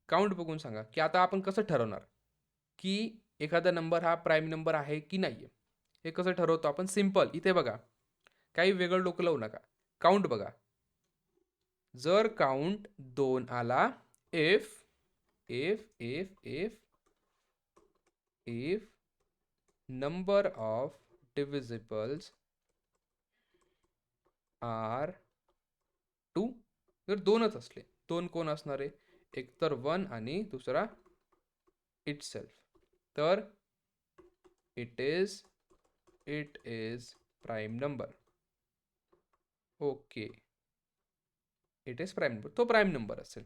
काउंट बघून सांगा की आता आपण कसं ठरवणार की एखादा नंबर हा प्राईम नंबर आहे की नाही आहे. हे कसं ठरवतो आपण, सिम्पल. इथे बघा, काही वेगळं डोकं लावू नका, काउंट बघा. जर काउंट 2 आला, if if if if if number of divisibles are 2. जर 2च असले, 2 कोण असणार आहे, एक तर 1 आणि दुसरा इटसेल्फ, तर it is prime number. Okay, it is prime number, तो प्राईम नंबर असेल.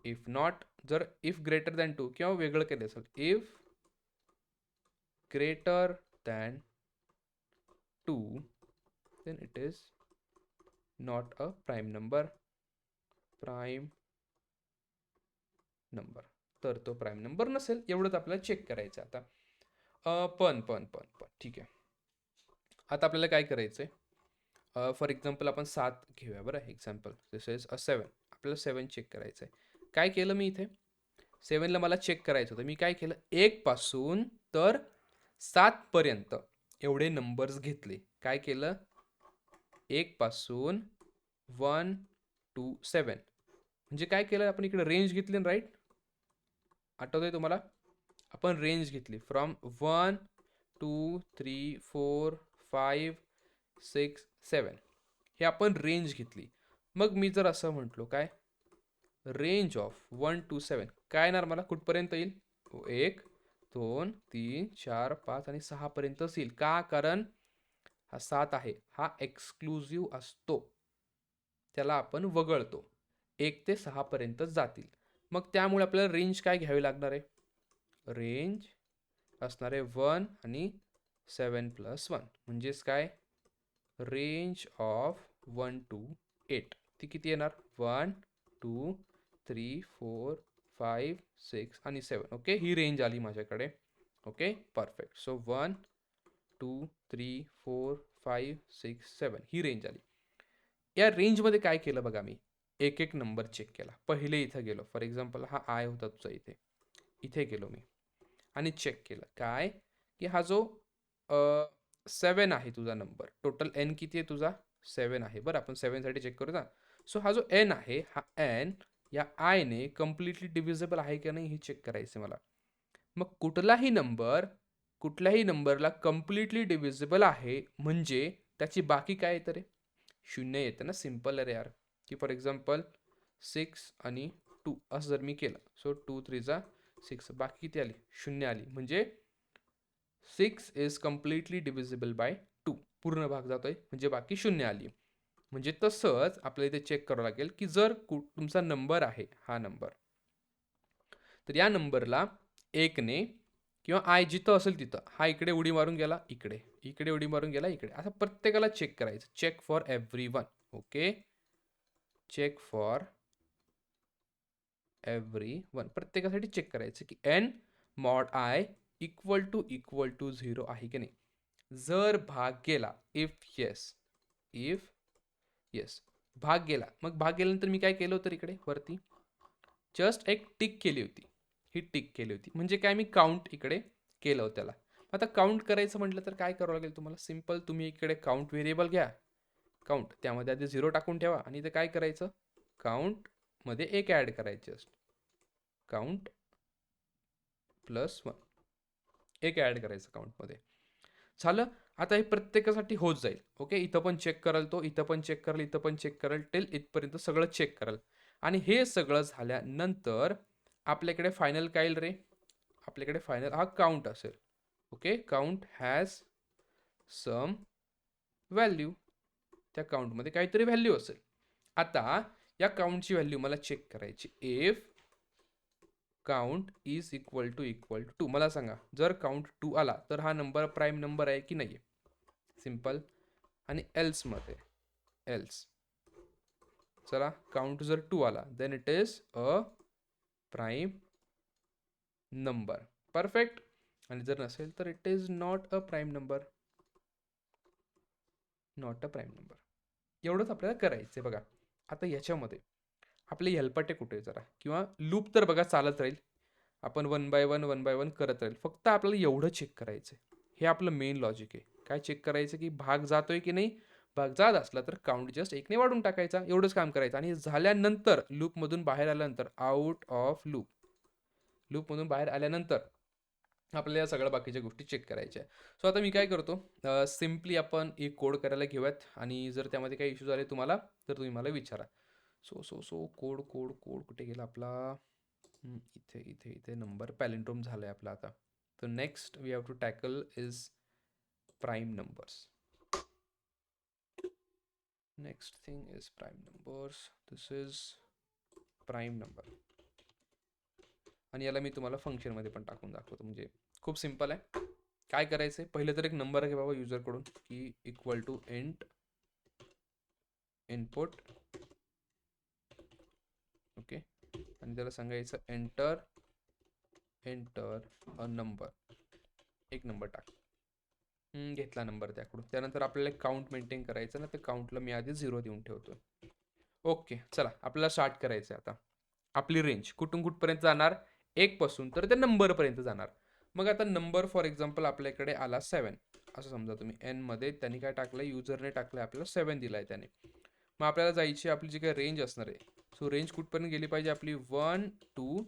इफ नॉट, जर इफ ग्रेटर दॅन 2 किंवा वेगळं केलं असेल, if greater than 2 then it is not a prime number, prime number, तर तो प्राईम नंबर नसेल. एवढंच आपल्याला चेक करायचं आता. पण ठीक आहे, आता आपल्याला काय करायचंय, फॉर एक्झाम्पल आपण 7 घेऊया बरं एक्झाम्पल. This is a 7. आपल्याला 7 चेक करायचं आहे. काय केलं मी इथे, 7ला मला चेक करायचं होतं, मी काय केलं, 1 पासून तर 7 पर्यंत एवढे नंबर्स घेतले. काय केलं, 1 पासून 1 to 7, म्हणजे काय केलं आपण, इकडे रेंज घेतली ना, राईट. आठवतंय तुम्हाला, आपण रेंज घेतली फ्रॉम 1 2 3 4 5 6 7, हे आपण रेंज घेतली. मग मी जर असं म्हटलो काय, रेंज ऑफ 1 to 7 काय येणार, मला कुठपर्यंत येईल, 1 2 3 4 5 आणि 6 पर्यंतच येईल. का, कारण हा 7 आहे, हा एक्सक्लुझिव्ह असतो, त्याला आपण वगळतो, 1 ते 6 पर्यंतच जातील. मग त्यामुळे आपल्याला रेंज काय घ्यावी लागणार आहे, रेंज असणार आहे 1 आणि 7 + 1, म्हणजेच काय, रेंज ऑफ 1 to 8. ती किती येणार, 1 2 3 4 5 6 आणि 7. ओके, ही रेंज आली माझ्याकडे. Okay perfect. सो 1 2 3 4 5 6 7 ही रेंज आली. या रेंजमध्ये काय केलं बघा, मी एक एक नंबर चेक केला. पहिले इथं गेलो, फॉर एक्झाम्पल हा आय होता तुझा, इथे गेलो मी आणि चेक केलं काय, की हा जो 7 आहे तुझा नंबर, टोटल एन किती आहे तुझा, 7 आहे. बरं, आपण 7साठी चेक करू ना. सो हा जो एन आहे, हा एन या आयने कम्प्लिटली डिव्हिजिबल आहे की नाही हे चेक करायचं मला. मग कुठल्याही नंबरला कम्प्लिटली डिव्हिजिबल आहे म्हणजे त्याची बाकी काय येतं रे, 0 येतं ना. सिम्पल आहे रे यार. की फॉर एक्झाम्पल 6 आणि 2 असं जर मी केलं, सो 2 3 6, बाकी किती आली? 0 आली. म्हणजे 6 इज कम्प्लिटली डिव्हिजिबल बाय 2. पूर्ण भाग जातोय म्हणजे बाकी 0 आली. म्हणजे तसंच आपल्याला इथे चेक करावं लागेल की जर तुमचा नंबर आहे हा नंबर, तर या नंबरला 1 ने किंवा आय जिथं असेल तिथं, हा इकडे उडी मारून गेला इकडे, इकडे उडी मारून गेला इकडे, असं प्रत्येकाला चेक करायचं. Check for everyone. Okay, check for everyone, प्रत्येकासाठी चेक करायचं की n mod I equal to 0 आहे की नाही. जर भाग गेला, इफ येस भाग गेला, मग भाग गेल्यानंतर मी काय केलं होतं इकडे वरती, जस्ट एक टिक केली होती. ही टिक केली होती म्हणजे काय, मी काउंट इकडे केलं होतं त्याला. आता काउंट करायचं म्हटलं तर काय करावं लागेल तुम्हाला? सिम्पल, तुम्ही इकडे काउंट व्हेरिएबल घ्या, काउंट, त्यामध्ये आधी 0 टाकून ठेवा आणि इथे काय करायचं, काउंट मध्ये एक ॲड करायचे असतं, काउंट +1 एक ॲड करायचं काउंटमध्ये. झालं. आता हे प्रत्येकासाठी होत जाईल. ओके, इथं पण चेक कराल तो, इथं पण चेक कराल, इथं पण चेक कराल, टिल इथपर्यंत सगळं चेक कराल. आणि हे सगळं झाल्यानंतर आपल्याकडे फायनल काय येईल रे? आपल्याकडे फायनल हा काउंट असेल. Okay, count has some value, त्या काउंटमध्ये काहीतरी व्हॅल्यू असेल. आता या काउंटची व्हॅल्यू मला चेक करायची. If count is equal to 2, मला सांगा जर काउंट 2 आला तर हा नंबर प्राईम नंबर आहे की नाही? सिंपल. आणि एल्स मध्ये, एल्स, चला काउंट जर 2 आला then it is a prime number. Perfect. आणि जर नसेल तर it is not a prime number, not a prime number. एवढंच आपल्याला करायचं आहे बघा. आता याच्यामध्ये आपले हेल्पाटे कुठे जरा, किंवा लूप तर बघा चालत राहील, आपण वन बाय वन करत राहील. फक्त आपल्याला एवढं चेक करायचं आहे, हे आपलं मेन लॉजिक आहे. काय चेक करायचं की भाग जातोय की नाही. भाग जात असला तर काउंट जस्ट 1 ने वाढून टाकायचा, एवढंच काम करायचं. आणि झाल्यानंतर लूपमधून बाहेर आल्यानंतर, आउट ऑफ लूप, लूपमधून बाहेर आल्यानंतर आपल्याला या सगळ्या बाकीच्या गोष्टी चेक करायच्या आहे. सो आता मी काय करतो, सिम्पली आपण एक कोड करायला घेऊयात आणि जर त्यामध्ये काही इश्यूज आले तुम्हाला तर तुम्ही मला विचारा. सो कोड कोड कोड कुठे गेला आपला? इथे इथे इथे नंबर पॅलिंड्रोम झालाय आपला आता. तर next we have to tackle is prime numbers. Next thing is prime numbers. This is prime number. आणि याला मी तुम्हाला फंक्शनमध्ये पण टाकून दाखवतो, म्हणजे खूप सिम्पल आहे. काय करायचंय, पहिलं तर एक नंबर घे बाबा युजरकडून की equal to int input. Okay, आणि त्याला सांगायचं एंटर अ नंबर, एक नंबर टाक. घेतला नंबर त्याकडून. त्यानंतर आपल्याला काउंट मेंटेन करायचं ना, ते काउंटला मी आधी 0 देऊन ठेवतोय. ओके, चला आपल्याला स्टार्ट करायचं आहे आता. आपली रेंज कुठून कुठपर्यंत जाणार? 1 पासून तर त्या नंबरपर्यंत जाणार. मग आता नंबर फॉर एक्झाम्पल आपल्याकडे आला 7, असं समजा तुम्ही. एन मध्ये त्यांनी काय टाकलं, युजरने टाकलं आपल्याला 7 दिलाय त्याने. मग आपल्याला जायची आपली जी काही रेंज असणार आहे, सो रेंज कुठपर्यंत गेली पाहिजे आपली? 1 to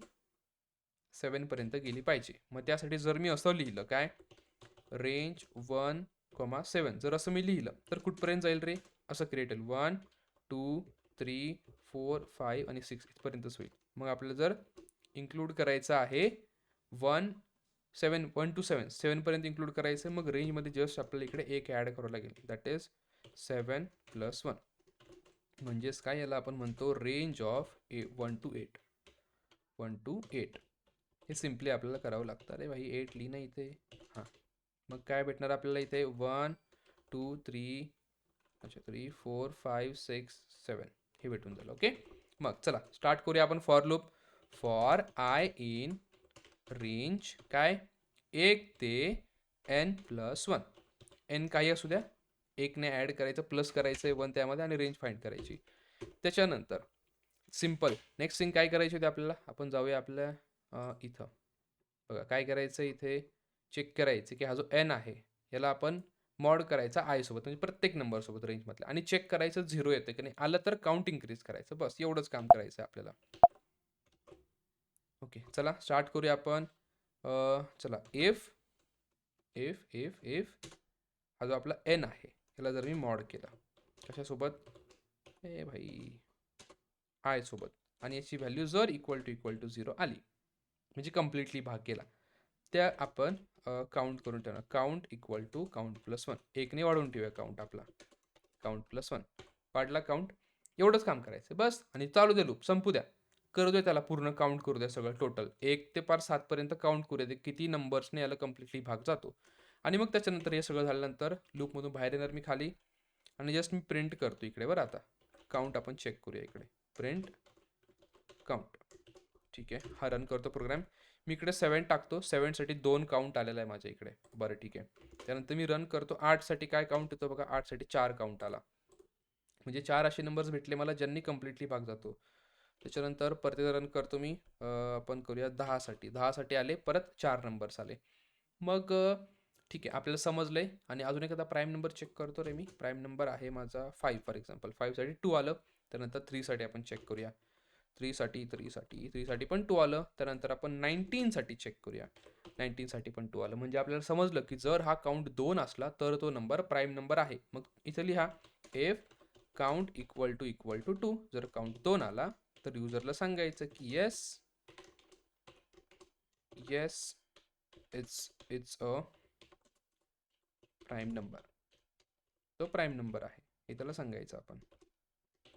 7 पर्यंत गेली पाहिजे. मग त्यासाठी जर मी असं लिहिलं काय, रेंज 1, 7, जर असं मी लिहिलं तर कुठपर्यंत जाईल रे? असं क्रिएट होईल 1 2 3 4 5 आणि 6 इथपर्यंतच होईल. मग आपल्याला जर इन्क्लूड करायचं आहे 1 to 7, 7 पर्यंत इन्क्लूड करायचं आहे. मग रेंजमध्ये जस्ट आपल्याला इकडे एक ॲड करावं लागेल, दॅट इज 7 + 1. म्हणजेच काय, याला आपण म्हणतो रेंज ऑफ 1 to 8. 1 to 8 हे सिम्पली आपल्याला करावं लागतं. अरे भाई 8 लिही ना इथे. हां, मग काय भेटणार आपल्याला इथे? 1 2 3 4 5 6 7 हे भेटून झालं. ओके, मग चला स्टार्ट करूया आपण for loop. For I in range काय, 1 ते n+1. n काही असू द्या, 1 ने ॲड करायचं, प्लस करायचं 1 त्यामध्ये आणि रेंज फाइंड करायची. त्याच्यानंतर सिम्पल नेक्स्ट थिंग काय करायची होती आपल्याला, आपण जाऊया आपल्या इथं. बघा काय करायचं, इथे चेक करायचं की हा जो n आहे याला आपण मॉड करायचा आय सोबत, म्हणजे प्रत्येक नंबर सोबत रेंजमधल्या, आणि चेक करायचं 0 येतं की नाही. आलं तर काउंट इन्क्रीज करायचं. बस एवढंच काम करायचं आहे आपल्याला. ओके, चला स्टार्ट करूया आपण. चला इफ हा जो आपला n आहे याला जर मी मॉड केला कशासोबत, ए भाई आय सोबत, आणि याची व्हॅल्यू जर इक्वल टू 0 आली म्हणजे कम्प्लिटली भाग गेला, त्या आपण काउंट करून ठेवणार. Count equal to count plus 1. एकने वाढवून ठेवूया काउंट आपला. काउंट प्लस 1 वाढला काउंट. एवढंच काम करायचं बस. आणि चालू दे लूप, संपू द्या, करू द्या त्याला पूर्ण, काउंट करू द्या सगळं टोटल 1 ते 7 पर्यंत काउंट करू द्या किती नंबर्सने याला कम्प्लिटली भाग जातो. आणि मग त्याच्यानंतर हे सगळं झाल्यानंतर लूपमधून बाहेर येणार मी खाली आणि जस्ट मी प्रिंट करतो इकडे बरं. आता काउंट आपण चेक करूया इकडे. Print count. ठीक आहे, हा रन करतो प्रोग्राम. मी इकडे 7 टाकतो. 7 साठी 2 काउंट आलेला आहे माझ्या इकडे. बरं ठीक आहे. त्यानंतर मी रन करतो. 8 साठी काय काउंट येतो बघा. 8 साठी 4 काउंट आला. म्हणजे 4 असे नंबर्स भेटले मला ज्यांनी कम्प्लिटली भाग जातो. त्याच्यानंतर परत रन करतो मी. आपण करूया 10 साठी. 10 साठी आले परत 4 नंबर्स आले. मग ठीक आहे, आपल्याला समजलंय. आणि अजून एखादा प्राईम नंबर चेक करतो रे मी. प्राईम नंबर आहे माझा 5 फॉर एक्झाम्पल. 5 साठी 2 आलं. त्यानंतर 3 साठी आपण चेक करूया. 3 साठी पण 2 आलं. त्यानंतर आपण 19 साठी चेक करूया. 19 साठी पण 2 आलं. म्हणजे आपल्याला समजलं की जर हा काउंट 2 असला तर तो नंबर प्राईम नंबर आहे. मग इथं लिहा इफ काउंट इक्वल टू 2. जर काउंट 2 आला तर युजरला सांगायचं की yes it's a prime number. तो प्राईम नंबर आहे हे त्याला सांगायचं आपण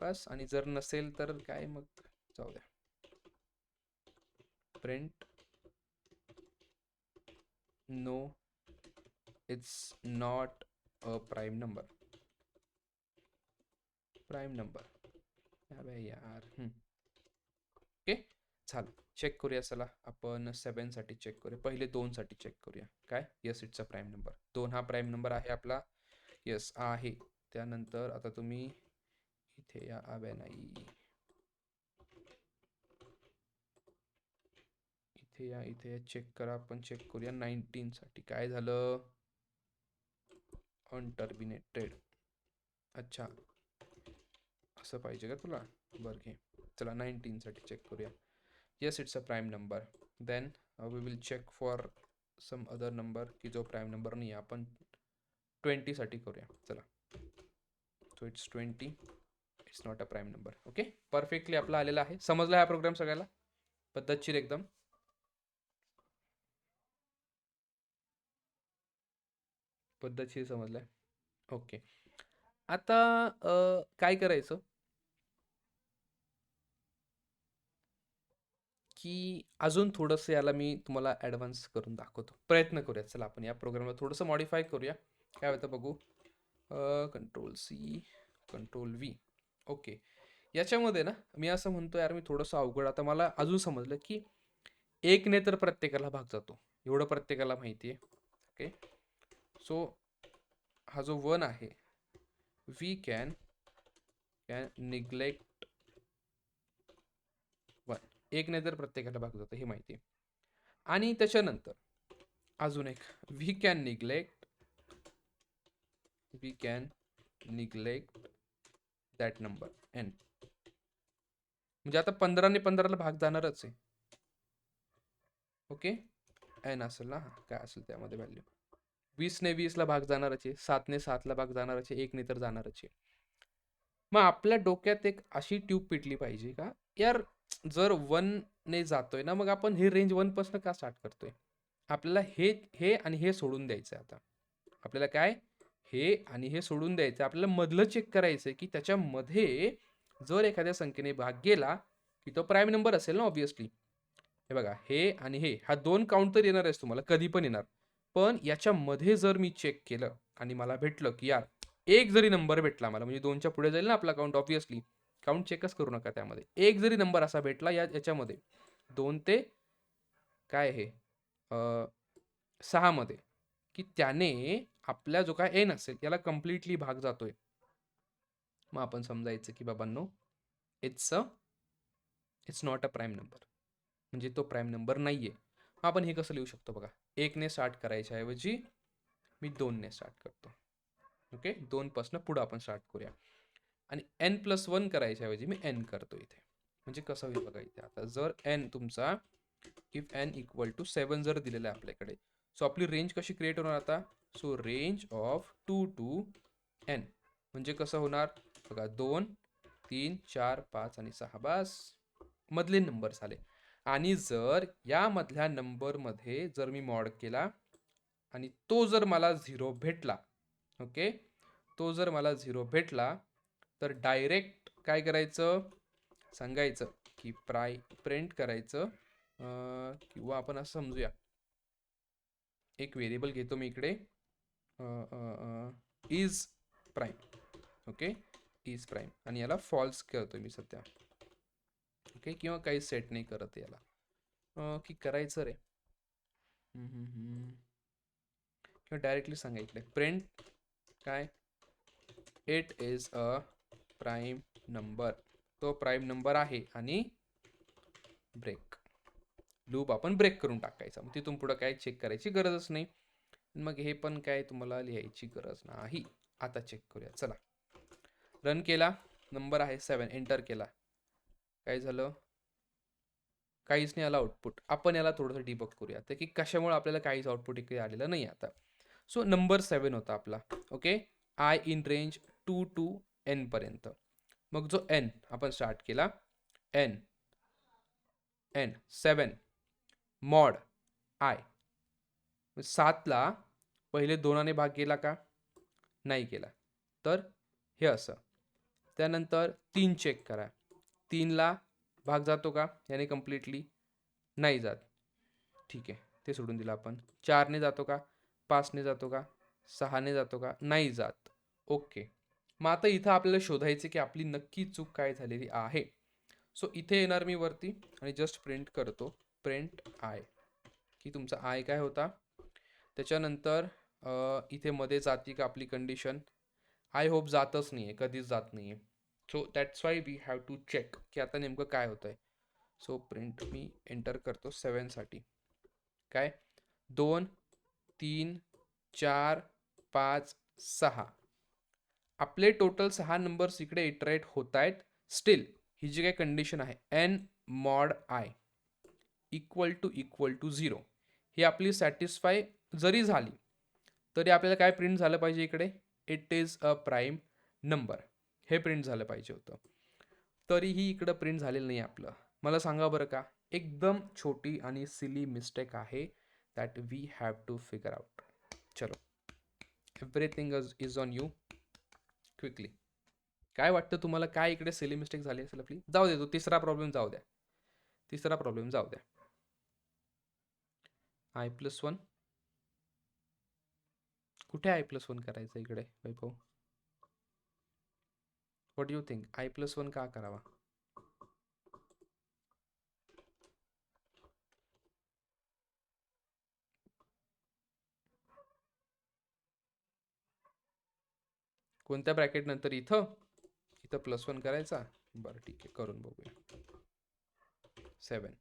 बस. आणि जर नसेल तर काय मग जाऊ द्या. Print no it's not a prime number. Prime number अबे यार. ओके झालं. चेक करूया चला आपण 7 साठी चेक करूया. पहिले 2 साठी चेक करूया. काय yes it's a prime number. 2 हा प्राईम नंबर आहे आपला. येस आहे. त्यानंतर आता तुम्ही इथे या. अबे नाही, इथे या चेक करा. आपण चेक करूया 19 साठी काय झालं. अनटर्मिनेटेड. अच्छा असं पाहिजे का तुला. बरं घे. चला 19 साठी चेक करूया. Yes it's a prime number. Then we will check for some other number की जो प्राईम नंबर नाही आहे. आपण 20 साठी करूया चला. So it's 20. It's not a prime number. Okay perfectly आपला आलेला आहे. समजला हा प्रोग्राम सगळ्याला पद्धतशीर एकदम. पद्धतशीर समजलाय. ओके आता काय करायचं की अजून थोडंसं याला मी तुम्हाला ॲडव्हान्स करून दाखवतो. प्रयत्न करूया. चला आपण या प्रोग्रामला थोडंसं मॉडिफाय करूया. काय होतं बघू. Control C control V. Okay याच्यामध्ये ना मी असं म्हणतो यार मी थोडंसं अवघड. आता मला अजून समजलं की 1ने तर प्रत्येकाला भाग जातो एवढं प्रत्येकाला माहिती आहे. ओके सो हा जो 1 आहे वी कॅन निग्लेक्ट 1. 1ने तर प्रत्येकाला भाग जातो हे माहिती आहे. आणि त्याच्यानंतर अजून एक we can neglect that number n. म्हणजे आता 15ने 15ला भाग जाणारच आहे. ओके n असेल ना काय असेल त्यामध्ये व्हॅल्यू. 20ने 20ला भाग जाणारच आहे. 7ने 7ला भाग जाणारच आहे. 1ने तर जाणारच आहे. मग आपल्या डोक्यात एक अशी ट्यूब पिटली पाहिजे का यार जर 1ने जातोय ना मग आपण हे रेंज 1 पासून का स्टार्ट करतोय. आपल्याला हे आणि हे सोडून द्यायचं. आता आपल्याला काय हे आणि हे सोडून द्यायचं. आपल्याला मधलं चेक करायचंय की त्याच्यामध्ये जर एखाद्या संख्येने भाग गेला की तो प्राईम नंबर असेल ना ऑब्व्हियसली. हे बघा हे आणि हे हा 2 काउंट तर येणार आहेच तुम्हाला कधी पण येणार. पण याच्यामध्ये जर मी चेक केलं आणि मला भेटलं की यार एक जरी नंबर भेटला मला म्हणजे 2च्या पुढे जाईल ना आपला काउंट ऑब्व्हियसली. काउंट चेकच करू नका त्यामध्ये. एक जरी नंबर असा भेटला याच्यामध्ये 2 ते काय हे 6 मध्ये की त्याने आपल्या जो काय n असेल याला कम्प्लिटली भाग जातोय. मग आपण समजायचं की बाबांनो it's not a prime number. म्हणजे तो प्राईम नंबर नाहीये. आपण हे कसं लिहू शकतो बघा. 1ने स्टार्ट करायच्या ऐवजी मी 2ने स्टार्ट करतो. ओके 2 पासून पुढे आपण स्टार्ट करूया. आणि n+1 करायच्या ऐवजी मी n करतो इथे. म्हणजे कसं होईल बघा इथे. आता जर n तुमचा इफ n इक्वल टू 7 जर दिलेला आहे आपल्याकडे. सो आपली रेंज कशी क्रिएट होणार आता. So range of 2 to n म्हणजे कसं होणार बघा 2 3 4 5 आणि 6 बस. मधले नंबर झाले. आणि जर यामधल्या नंबरमध्ये जर मी मॉड केला आणि तो जर मला 0 भेटला, ओके, तो जर मला 0 भेटला, तर डायरेक्ट काय करायचं, सांगायचं की प्रिंट करायचं, किंवा आपण असं समजूया, एक व्हेरिएबल घेतो मी इकडे, is prime, okay, is prime, आणि याला फॉल्स करतोय मी सध्या, ओके, किंवा काही सेट नाही करत याला, की करायचं रे, किंवा डायरेक्टली सांगा इकडे प्रिंट काय, it is a prime number, तो प्राईम नंबर आहे, आणि ब्रेक, लूप आपण ब्रेक करून टाकायचा. मग तिथून पुढे काय चेक करायची गरजच नाही. मग हे पण काय तुम्हाला लिहायची गरज नाही. आता चेक करूया, चला रन केला, नंबर आहे 7, एंटर केला, काय झालं, काहीच नाही आला आउटपुट. आपण याला थोडंसं डिबग करूया तर की कशामुळे आपल्याला काहीच आउटपुट इकडे आलेलं नाही आता. सो नंबर 7 होता आपला, okay, I in range 2 to n पर्यंत. मग जो n आपण स्टार्ट केला, n 7 मॉड आय, 7ला पहिले 2ने भाग केला का, नाही केला, तर हे असं. त्यानंतर 3 चेक करा, 3ला भाग जातो का याने कम्प्लिटली, नाही जात, ठीक आहे, ते सोडून दिलं आपण. 4ने जातो का, 5ने जातो का, 6ने जातो का, नाही जात, ओके. मग आता इथं आपल्याला शोधायचे की आपली नक्की चूक काय झालेली आहे. सो इथे येणार मी वरती आणि जस्ट प्रिंट करतो, प्रिंट आय, की तुमचा आय काय होता. त्याच्यानंतर इथे मध्ये जाती का आपली कंडिशन, आय होप जातच नाही आहे, कधीच जात नाही आहे. So that's why we have to check की आता नेमकं काय होतं आहे. सो प्रिंट मी एंटर करतो 7साठी, काय 2 3 4 5 6, आपले टोटल 6 नंबर्स इकडे इटरेट होत आहेत. स्टील ही जी काही कंडिशन आहे n mod I equal to 0, ही आपली सॅटिस्फाय जरी झाली तरी आपल्याला काय प्रिंट झालं पाहिजे इकडे, it is a prime number, हे प्रिंट झालं पाहिजे होतं. तरीही इकडं प्रिंट झालेलं नाही आपलं. मला सांगा बरं का, एकदम छोटी आणि सिली मिस्टेक आहे that we have to figure out. चलो, everything is on you, quickly. काय वाटतं तुम्हाला, काय इकडे सिली मिस्टेक झाली असेल आपली. जाऊ दे, तो तिसरा प्रॉब्लेम जाऊ द्या, तिसरा प्रॉब्लेम जाऊ द्या. i+1, कुठे i+1 करायचं इकडे वैभव, व्हॉट यू थिंक, i+1 का करावा. कोणत्या ब्रॅकेट नंतर, इथं इथं +1 करायचा. बरं ठीक आहे, करून बघूया. 7,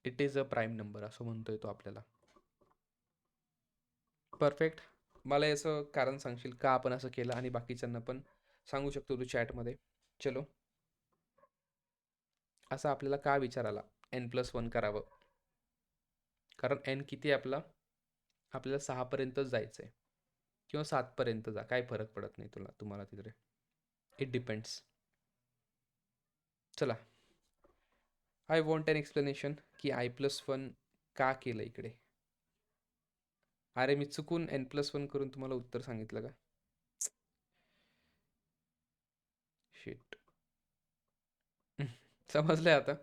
it is a prime number असं म्हणतोय तो आपल्याला. परफेक्ट. मला याचं कारण सांगशील का आपण असं केलं, आणि बाकीच्यांना पण सांगू शकतो तू चॅटमध्ये. चलो, असं आपल्याला का विचार आला n+1 करावं, कारण n किती आहे आपला, आपल्याला 6 पर्यंतच जायचंय, किंवा 7 पर्यंत जा, काय फरक पडत नाही तुम्हाला तिकडे, इट डिपेंड्स. चला, आय वॉन्ट एन एक्सप्लेनेशन की i+1 का केलं इकडे. अरे मी चुकून n+1 करून तुम्हाला उत्तर सांगितलं का, शिट. समजलंय आता.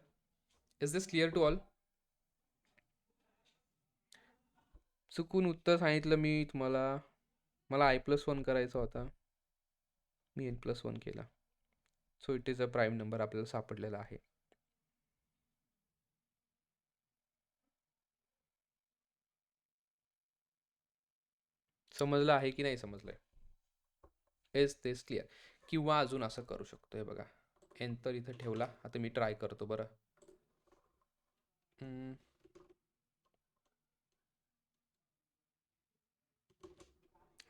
Is this clear to all. चुकून उत्तर सांगितलं मी तुम्हाला, मला i+1 करायचा होता, मी n+1 केला. So it is a prime number आपल्याला सापडलेला आहे. समजलं आहे की नाही समजलंय, इज दिस क्लिअर. किंवा अजून असं करू शकतो, हे बघा, n तर इथं ठेवला, आता मी ट्राय करतो बरं.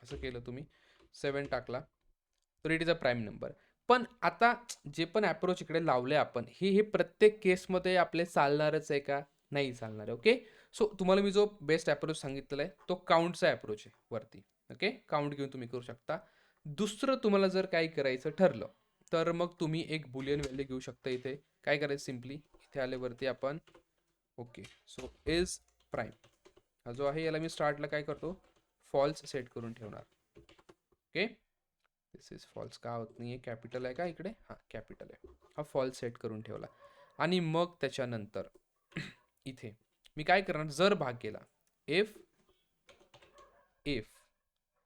असं केलं तुम्ही, 7 टाकला, तर it is a prime number. पण आता जे पण अप्रोच इकडे लावले आपण, हे प्रत्येक केसमध्ये आपले चालणारच आहे का, नाही चालणार आहे. ओके, सो तुम्हाला मी जो बेस्ट अप्रोच सांगितलेला आहे तो काउंटचा अप्रोच आहे वरती. ओके, काउंट घेऊन तुम्ही करू शकता. दुसरं तुम्हाला जर काय करायचं ठरलं तर मग तुम्ही एक बुलियन व्हॅल्यू घेऊ शकता. इथे काय करायचं, सिम्पली इथे आल्यावरती आपण ओके सो इज प्राईम हा जो आहे याला मी स्टार्टला काय करतो, फॉल्स सेट करून ठेवणार. ओके, दिस इज फॉल्स का होत नाहीये, कॅपिटल आहे का इकडे, हा कॅपिटल आहे, हा फॉल्स सेट करून ठेवला. आणि मग त्याच्यानंतर इथे मी काय करणार, जर भाग केला if if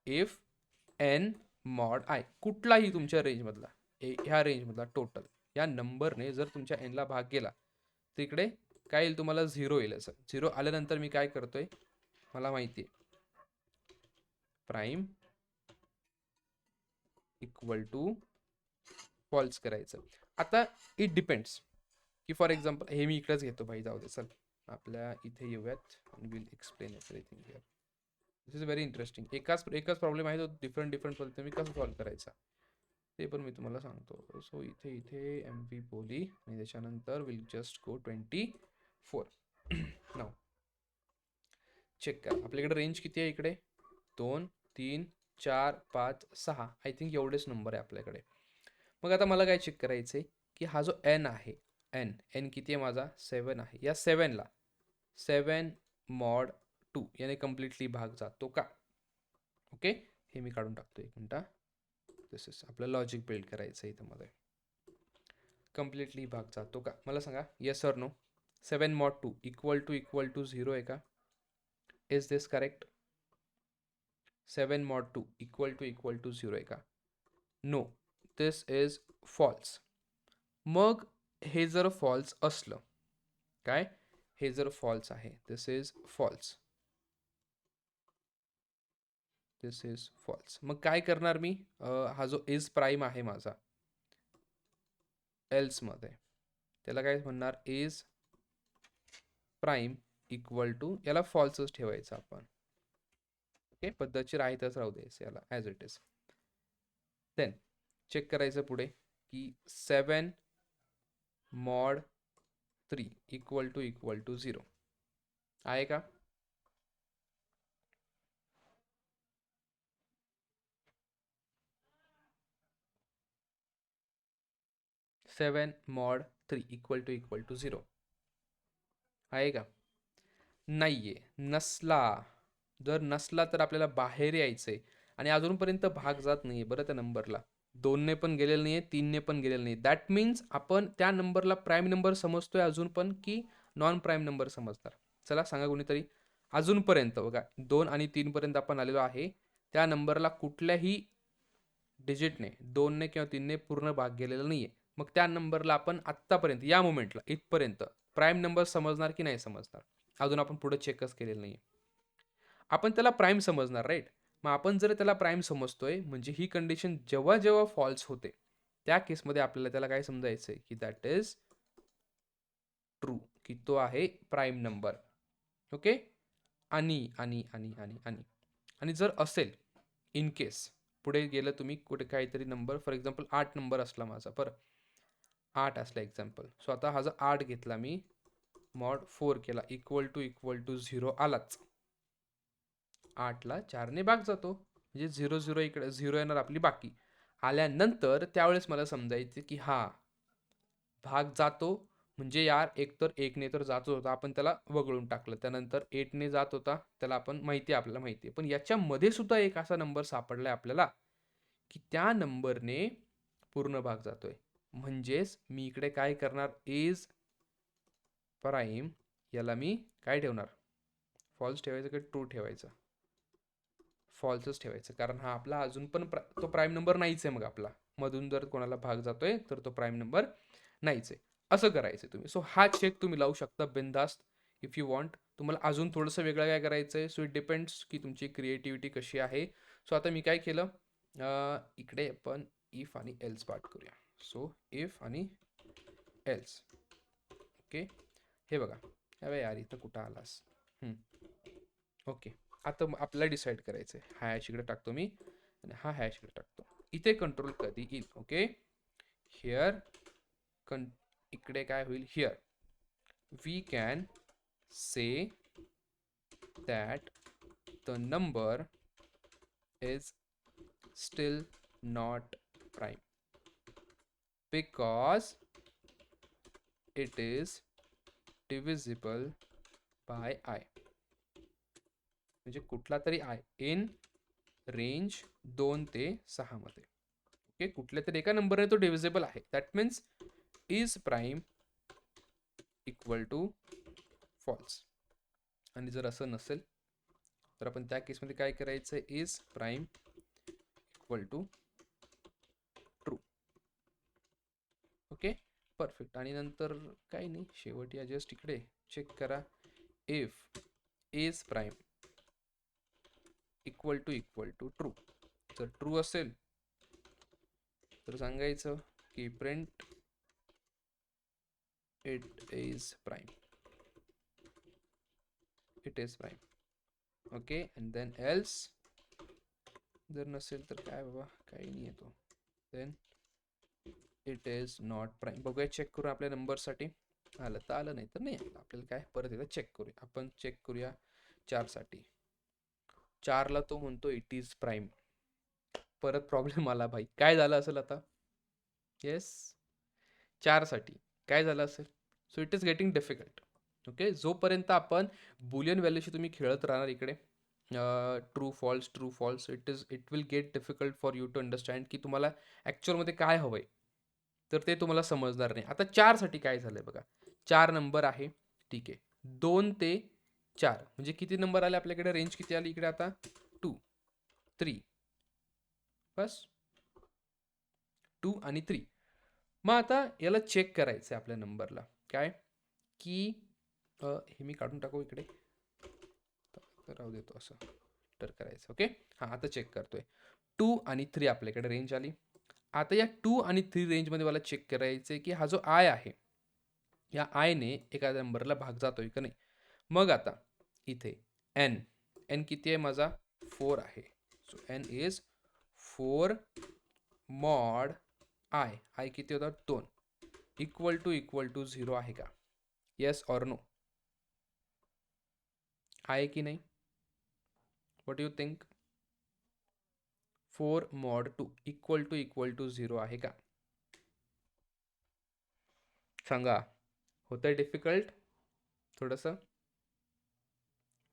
if n mod I, कुठलाही तुमच्या रेंजमधला ह्या रेंजमधला टोटल या नंबरने जर तुमच्या एनला भाग गेला तर इकडे काय येईल तुम्हाला, 0 येईल. असं 0 आल्यानंतर मी काय करतोय, मला माहिती आहे प्राईम इक्वल टू फॉल्स करायचं. आता इट डिपेंड्स की फॉर एक्झाम्पल हे मी इकडेच घेतो भाई, जाऊ दे चल आपल्या इथे येऊयात आणि will explain everything here. This is very interesting. एकच प्रॉब्लेम आहे तो डिफरंट पद्धतीने मी कसं सॉल्व्ह करायचा ते पण मी तुम्हाला सांगतो. सो इथे इथे एम व्ही बोली आणि त्याच्यानंतर विल जस्ट गो 24. नाव चेक करा आपल्याकडे रेंज किती आहे, इकडे 2 3 4 5 6 आय थिंक एवढेच नंबर आहे आपल्याकडे. मग आता मला काय चेक करायचं आहे की हा जो एन आहे, एन किती आहे माझा, 7 आहे. या 7ला 7 मॉड 2 याने कम्प्लिटली भाग जातो का. ओके, हे मी काढून टाकतो एक मिनटा. दिस इज आपलं लॉजिक बिल्ड करायचं आहे इथं मध्ये. कम्प्लिटली भाग जातो का मला सांगा, yes or no. 7 mod 2 equal to 0 आहे का, is this correct. 7 mod 2 equal to 0 आहे का, नो, दिस इज फॉल्स. मग हे जर फॉल्स असलं, काय हे जर फॉल्स आहे, this is false, this is false. मग काय करणार मी, हा जो इज प्राईम आहे माझा एल्स मध्ये, त्याला काय म्हणणार, इज प्राईम इक्वल टू, याला फॉल्सच ठेवायचं आपण. ओके, पद्धतशीर आहे तसं राहू द्यायचं याला as it is. Then check करायचं पुढे की 7 मॉड 3 इक्वल टू 0 आहे का. 7 मॉड 3 इक्वल टू 0 आहे का, नाहीये. नसला, जर नसला तर आपल्याला बाहेर यायचंय आणि अजूनपर्यंत भाग जात नाहीये बरं त्या नंबरला. 2ने पण गेलेलं नाहीये, 3ने पण गेलेलं नाही. दॅट मीन्स आपण त्या नंबरला प्राईम नंबर समजतोय अजून पण की नॉन प्राईम नंबर समजणार. चला सांगा कोणीतरी. अजूनपर्यंत बघा 2 आणि 3 पर्यंत आपण आलेलो आहे. त्या नंबरला कुठल्याही डिजिटने 2ने किंवा 3ने पूर्ण भाग गेलेला नाहीये. मग त्या नंबरला आपण आत्तापर्यंत या मोमेंटला इथपर्यंत प्राईम नंबर समजणार की नाही समजणार, अजून आपण पुढे चेकच केलेलं नाही. आपण त्याला प्राईम समजणार, राईट. मग आपण जर त्याला प्राईम समजतोय म्हणजे ही कंडिशन जेव्हा जेव्हा फॉल्स होते त्या केसमध्ये आपल्याला त्याला काय समजायचंय की दॅट इज ट्रू, की तो आहे प्राईम नंबर. ओके, आणि आणि आणि आणि आणि आणि जर असेल इन केस पुढे गेलं तुम्ही कुठे काहीतरी नंबर, फॉर एक्झाम्पल 8 नंबर असला माझा, बरं 8 असला एक्झाम्पल. सो आता हा जर 8 घेतला मी, मॉड 4 केला, इक्वल टू 0 आलाच. 8ला 4ने भाग जातो म्हणजे 0 0 इकडे 0 येणार आपली बाकी. आल्यानंतर त्यावेळेस मला समजायचं की हा भाग जातो म्हणजे यार एकतर 1ने तर जातच होता, आपण त्याला वगळून टाकलं. त्यानंतर 8ने जात होता, त्याला आपण माहिती आहे, आपल्याला माहिती आहे. पण याच्यामध्ये सुद्धा एक असा नंबर सापडलाय आपल्याला की त्या नंबरने पूर्ण भाग जातोय. म्हणजेच मी इकडे काय करणार, इज प्राईम याला मी काय ठेवणार, फॉल्स ठेवायचं की ट्रू ठेवायचं, फॉल्सच ठेवायचं. कारण हा आपला अजून पण तो प्राईम नंबर नाहीच आहे. मग आपला मधून जर कोणाला भाग जातोय तर तो प्राईम नंबर नाहीच आहे. असं करायचं तुम्ही. सो हा चेक तुम्ही लावू शकता बिंदास्त इफ यू वॉन्ट. तुम्हाला अजून थोडंसं वेगळं काय करायचं आहे, सो इट डिपेंड्स की तुमची क्रिएटिव्हिटी कशी आहे. सो आता मी काय केलं, इकडे आपण इफ आणि एल्स पार्ट करूया. सो इफ आणि एल्स. ओके, हे बघा, अरे यार इथं कुठं आलास. ओके, आता आपल्याला डिसाईड करायचं आहे. हा हॅश इकडे टाकतो मी आणि हा हॅश इकडे टाकतो. इथे कंट्रोल कधी येईल, ओके हिअर इकडे काय होईल, here we can say that the number is still not prime because it is divisible by I. म्हणजे कुठला तरी I इन रेंज 2 ते 6 मध्ये. ओके, कुठल्या तरी एका नंबरने तो डिव्हिजिबल आहे. That means is prime equal to false. आणि जर असं नसेल तर आपण त्या केसमध्ये काय करायचं, is prime equal to true. Okay, perfect. आणि नंतर काही नाही, शेवट या जस्ट इकडे चेक करा, if is prime equal to true. जर ट्रू असेल तर सांगायचं की print it is prime. It is prime. Okay, and then else जर नसेल तर काय बाबा, काही नाही येतो, then it is not prime. बघूया, चेक करू आपल्या नंबरसाठी. आलं तर आलं, नाही तर नाही आलं. आपल्याला काय परत एकदा चेक करूया. आपण चेक करूया 4 साठी. 4ला तो म्हणतो इट इज प्राईम. परत प्रॉब्लेम आला भाई. काय झालं असेल आता? येस, 4 साठी काय झालं असेल? So it is getting difficult. Okay, जोपर्यंत आपण बुलियन व्हॅल्यूशी तुम्ही खेळत राहणार इकडे, true false, it will get difficult for you to understand की तुम्हाला ॲक्च्युअलमध्ये काय हवंय, तर ते तुम्हाला समजणार नाही. आता 4 साठी काय झालंय बघा, 4 नंबर आहे, ठीक आहे. 2 ते 4 म्हणजे किती नंबर आले आपल्याकडे, रेंज किती आली इकडे आता, 2, 3, बस 2 आणि 3. मग आता याला चेक करायचं आहे आपल्या नंबरला, काय की हे मी काढून टाकू इकडे, तर राहू देतो असं, तर करायचं. ओके, हां, आता चेक करतोय. 2 आणि 3 आपल्याकडे रेंज आली. आता या 2 आणि 3 रेंजमध्ये मला चेक करायचं आहे की हा जो आय आहे, या आयने एखाद्या नंबरला भाग जातोय का नाही. मग आता इथे एन किती आहे माझा, 4 आहे. So n is 4 mod I किती होता, 2, इक्वल टू 0 आहे का? Yes or no? आहे की नाही? What you think? 4 mod 2 equal to 0 आहे का? सांगा. होतंय डिफिकल्ट थोडंसं?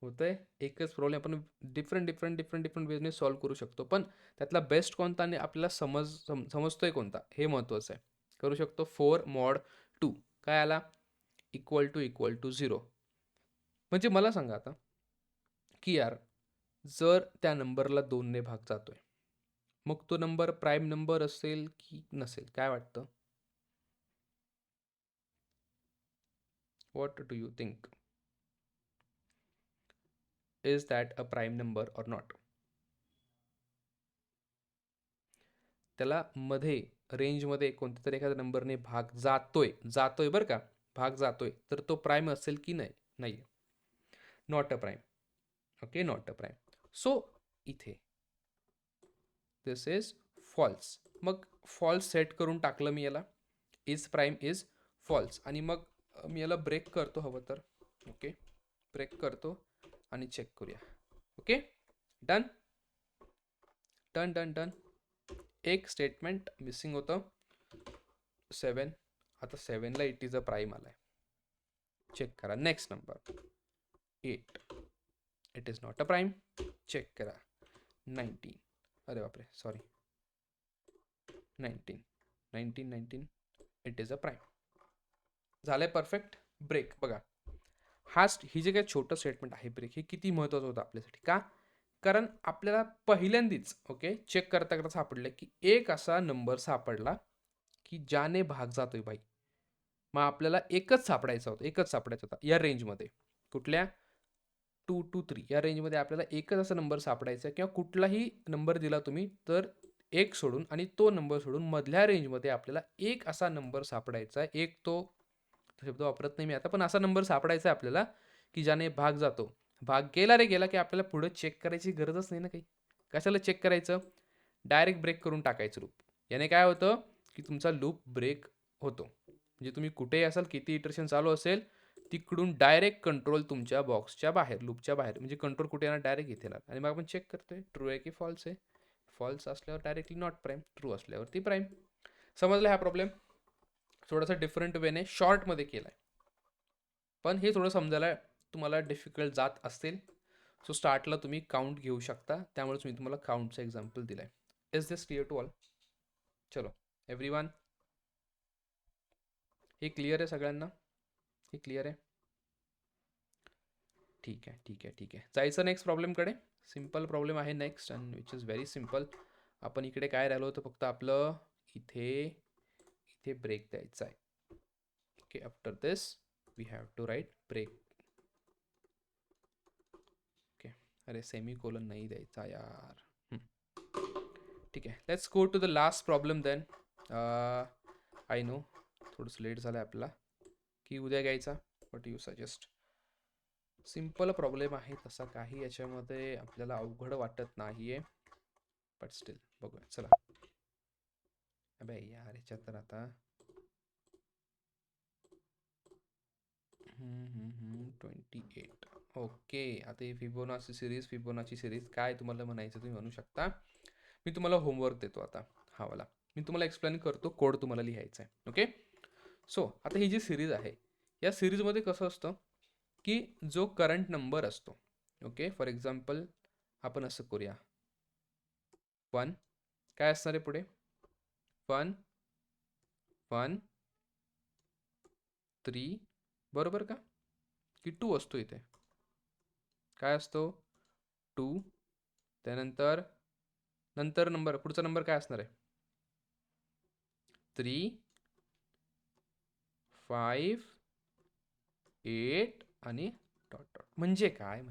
होतंय. एकच प्रॉब्लेम आपण डिफरंट वेजने सॉल्व्ह करू शकतो, पण त्यातला बेस्ट कोणता आणि आपल्याला समजतोय कोणता, हे महत्त्वाचं आहे. करू शकतो. 4 मॉड 2 काय आला, इक्वल टू 0. म्हणजे मला सांगा आता की यार, जर त्या नंबरला 2ने भाग जातोय, मग तो नंबर प्राईम नंबर असेल की नसेल, काय वाटतं? What do you think? Is that a prime number or not? त्याला मध्ये रेंजमध्ये कोणत्या तरी एखाद्या नंबरने भाग जातोय बरं का, भाग जातोय, तर तो प्राईम असेल की नाही? नाही, not a prime. Okay, not a prime. So इथे दिस इज फॉल्स. मग फॉल्स सेट करून टाकलं मी याला, इज प्राईम इज फॉल्स. आणि मग मी याला ब्रेक करतो हवं तर. ओके, ब्रेक करतो आणि चेक करूया. Okay, done done done done. एक स्टेटमेंट मिसिंग होतं, 7. आता 7ला इट इज अ प्राईम आलाय. चेक करा. Next number 8, it is not a prime. Check करा. 19, अरे बापरे, sorry, 19, it is a prime. झालंय परफेक्ट. ब्रेक बघा, ही जे काही छोटं स्टेटमेंट आहे ब्रेक, हे किती महत्त्वाचं होतं आपल्यासाठी. का? कारण आपल्याला पहिल्यांदीच ओके चेक करता करता सापडलं की एक असा नंबर सापडला की ज्याने भाग जातोय बाई. मग आपल्याला एकच सापडायचा होता या रेंजमध्ये. कुठल्या? 2 to 3 या रेंजमध्ये आपल्याला एकच असा नंबर सापडायचा आहे, किंवा कुठलाही नंबर दिला तुम्ही तर एक सोडून आणि तो नंबर सोडून मधल्या रेंजमध्ये आपल्याला एक असा नंबर सापडायचा आहे. एक तो शब्द वापरत नाही मी आता, पण असा नंबर सापडायचा आहे आपल्याला की ज्याने भाग जातो. भाग गेला रे गेला की आपल्याला पुढे चेक करायची गरजच नाही ना काही. कशाला चेक करायचं? डायरेक्ट ब्रेक करून टाकायचं लूप. याने काय होतं की तुमचा लूप ब्रेक होतो. म्हणजे तुम्ही कुठेही असाल, किती इटरेशन चालू असेल, तिकडून डायरेक्ट कंट्रोल तुमच्या बॉक्सच्या बाहेर, लूपच्या बाहेर. म्हणजे कंट्रोल कुठे येणार? डायरेक्ट इथे येणार. आणि मग आपण चेक करतोय ट्रू आहे की फॉल्स आहे. फॉल्स असल्यावर डायरेक्टली नॉट प्राईम, ट्रू असल्यावरती प्राईम. समजला हा प्रॉब्लेम? थोडासा डिफरंट वेने शॉर्टमध्ये केला आहे, पण हे थोडं समजायला तुम्हाला डिफिकल्ट जात असेल. सो स्टार्टला तुम्ही काउंट घेऊ शकता, त्यामुळेच मी तुम्हाला काउंटचं एक्झाम्पल दिलं आहे. Is this clear to all? चलो एव्हरीवन, हे क्लिअर आहे सगळ्यांना? हे क्लिअर आहे? ठीक आहे ठीक आहे ठीक आहे. जायचं नेक्स्ट प्रॉब्लेमकडे. सिम्पल प्रॉब्लेम आहे next, and which is very simple. आपण इकडे काय राहिलो होतं, फक्त आपलं इथे इथे ब्रेक द्यायचा आहे. Okay, after this we have to write break. Okay, अरे सेमी कोलन नाही द्यायचा यार. ठीक आहे, let's go to the last problem then. I know थोडंसं लेट झालं आहे आपला, की उद्या घ्यायचा. What you suggest? Simple problem आहे, तसा काही याच्यामध्ये आपल्याला अवघड वाटत नाहीये, बट स्टील बघूया. चला. अबे यार ह्याच्यात तर आता 28. ओके, आता ही फिबोनाची सिरीज काय तुम्हाला म्हणायचं तुम्ही म्हणू शकता. मी तुम्हाला होमवर्क देतो आता हा वाला. मी तुम्हाला एक्सप्लेन करतो, कोड तुम्हाला लिहायचा आहे. ओके, सो आता ही जी सिरीज आहे, या सिरीजमध्ये कसं असतं की जो करंट नंबर असतो, ओके, फॉर एक्झाम्पल आपण असं करूया, 1 काय असणार आहे पुढे, 1 1 3, बरोबर का? की 2 असतो इथे, काय असतो 2. त्यानंतर नंबर पुढचा नंबर काय असणार आहे, 3 5 8 आणि डॉट डॉट. म्हणजे काय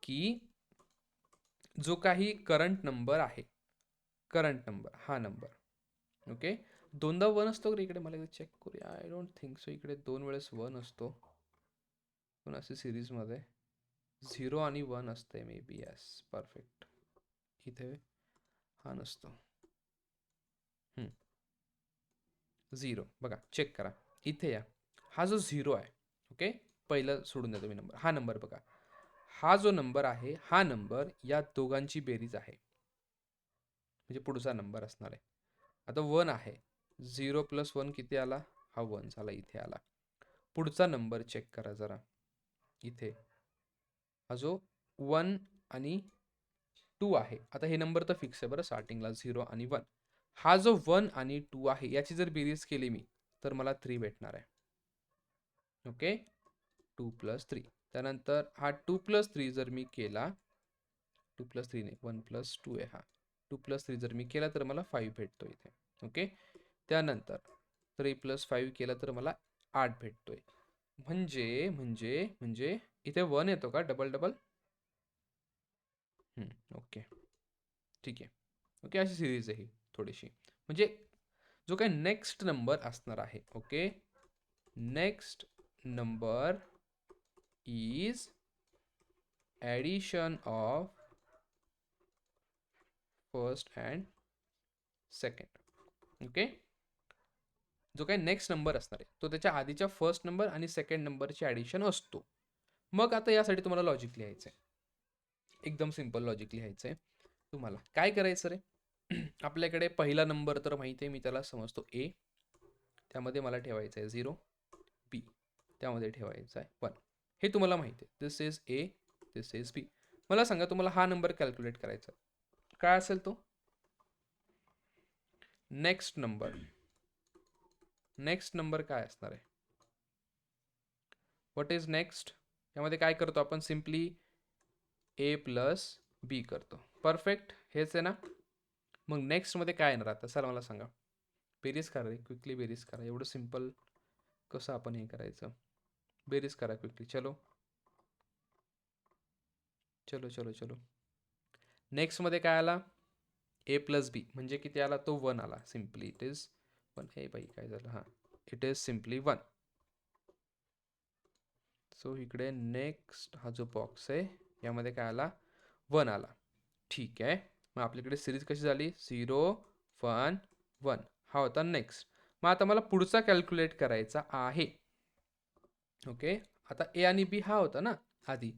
की जो काही करंट नंबर आहे, करंट नंबर हा नंबर, ओके, दोनदा 1 असतो का इकडे? मला चेक करूया. I don't think so. इकडे 2 वेळेस 1 असतो पण असे सिरीजमध्ये 0 आणि 1 असते मे बी. Yes, perfect. इथे हा नसतो. 0 बघा, चेक करा इथे या. हा जो 0 आहे, ओके, पहिलं सोडून द्या तुम्ही नंबर. हा नंबर बघा, हा जो नंबर आहे, हा नंबर या दोघांची बेरीज आहे, म्हणजे पुढचा नंबर असणार आहे. आता 1 आहे, 0 + 1 किती आला? हा 1 झाला, इथे आला. पुढचा नंबर चेक करा जरा, इथे हा जो 1 आणि 2 आहे. आता हे नंबर तर फिक्स आहे बरं, स्टार्टिंगला 0 आणि 1. हा जो 1 आणि 2 आहे, याची जर बेरीज केली मी, तर मला 3 भेटणार आहे. ओके, 2 + 3. त्यानंतर हा 2 + 3 जर मी केला, 2 + 3 नाही, 1 + 2 आहे हा. 2 + 3 जर मी केला तर मला 5 भेटतो इथे. ओके, त्यानंतर 3 + 5 केला तर मला 8 भेटतोय. म्हणजे इथे 1 येतो का डबल डबल? ओके, ठीक आहे. ओके, अशी सिरीज आहे ही थोडीशी. म्हणजे जो काही नेक्स्ट नंबर असणार आहे, okay, next number is addition of first and second. Okay, जो काही नेक्स्ट नंबर असणार आहे तो त्याच्या आधीच्या फर्स्ट नंबर आणि सेकंड नंबरची ॲडिशन असतो. मग आता यासाठी तुम्हाला लॉजिक लिहायचं आहे, एकदम सिम्पल लॉजिक लिहायचं आहे. तुम्हाला काय करायचं रे, आपल्याकडे पहिला नंबर तर माहिती आहे, मी त्याला समजतो ए, त्यामध्ये मला ठेवायचं आहे 0. बी, त्यामध्ये ठेवायचं आहे 1. हे तुम्हाला माहिती आहे. This is a, this is बी. मला सांगा, तुम्हाला हा नंबर कॅल्क्युलेट करायचा, काय असेल तो नेक्स्ट नंबर काय असणार आहे? What is next? यामध्ये काय करतो आपण? सिम्पली ए + बी करतो. परफेक्ट, हेच आहे ना? मग नेक्स्टमध्ये काय येणार आता? सर मला सांगा. बेरीज करा रे, क्विकली बेरीज करा. एवढं सिम्पल कसं आपण हे करायचं? बेरीज करा क्विकली. चलो चलो चलो चलो. नेक्स्टमध्ये काय आला? ए + बी म्हणजे किती आला? तो 1 आला. Simply it is 1. हे बाई काय झालं? हां, इट इज सिम्पली 1. सो इकडे नेक्स्ट हा जो बॉक्स आहे, यामध्ये काय आला? 1 आला. ठीक आहे, मग आपल्याकडे सिरीज कशी झाली? 0 1 1. हा होता नेक्स्ट. मग आता मला पुढचा कॅल्क्युलेट करायचा आहे. ओके, आता ए आणि बी हा होता ना आधी,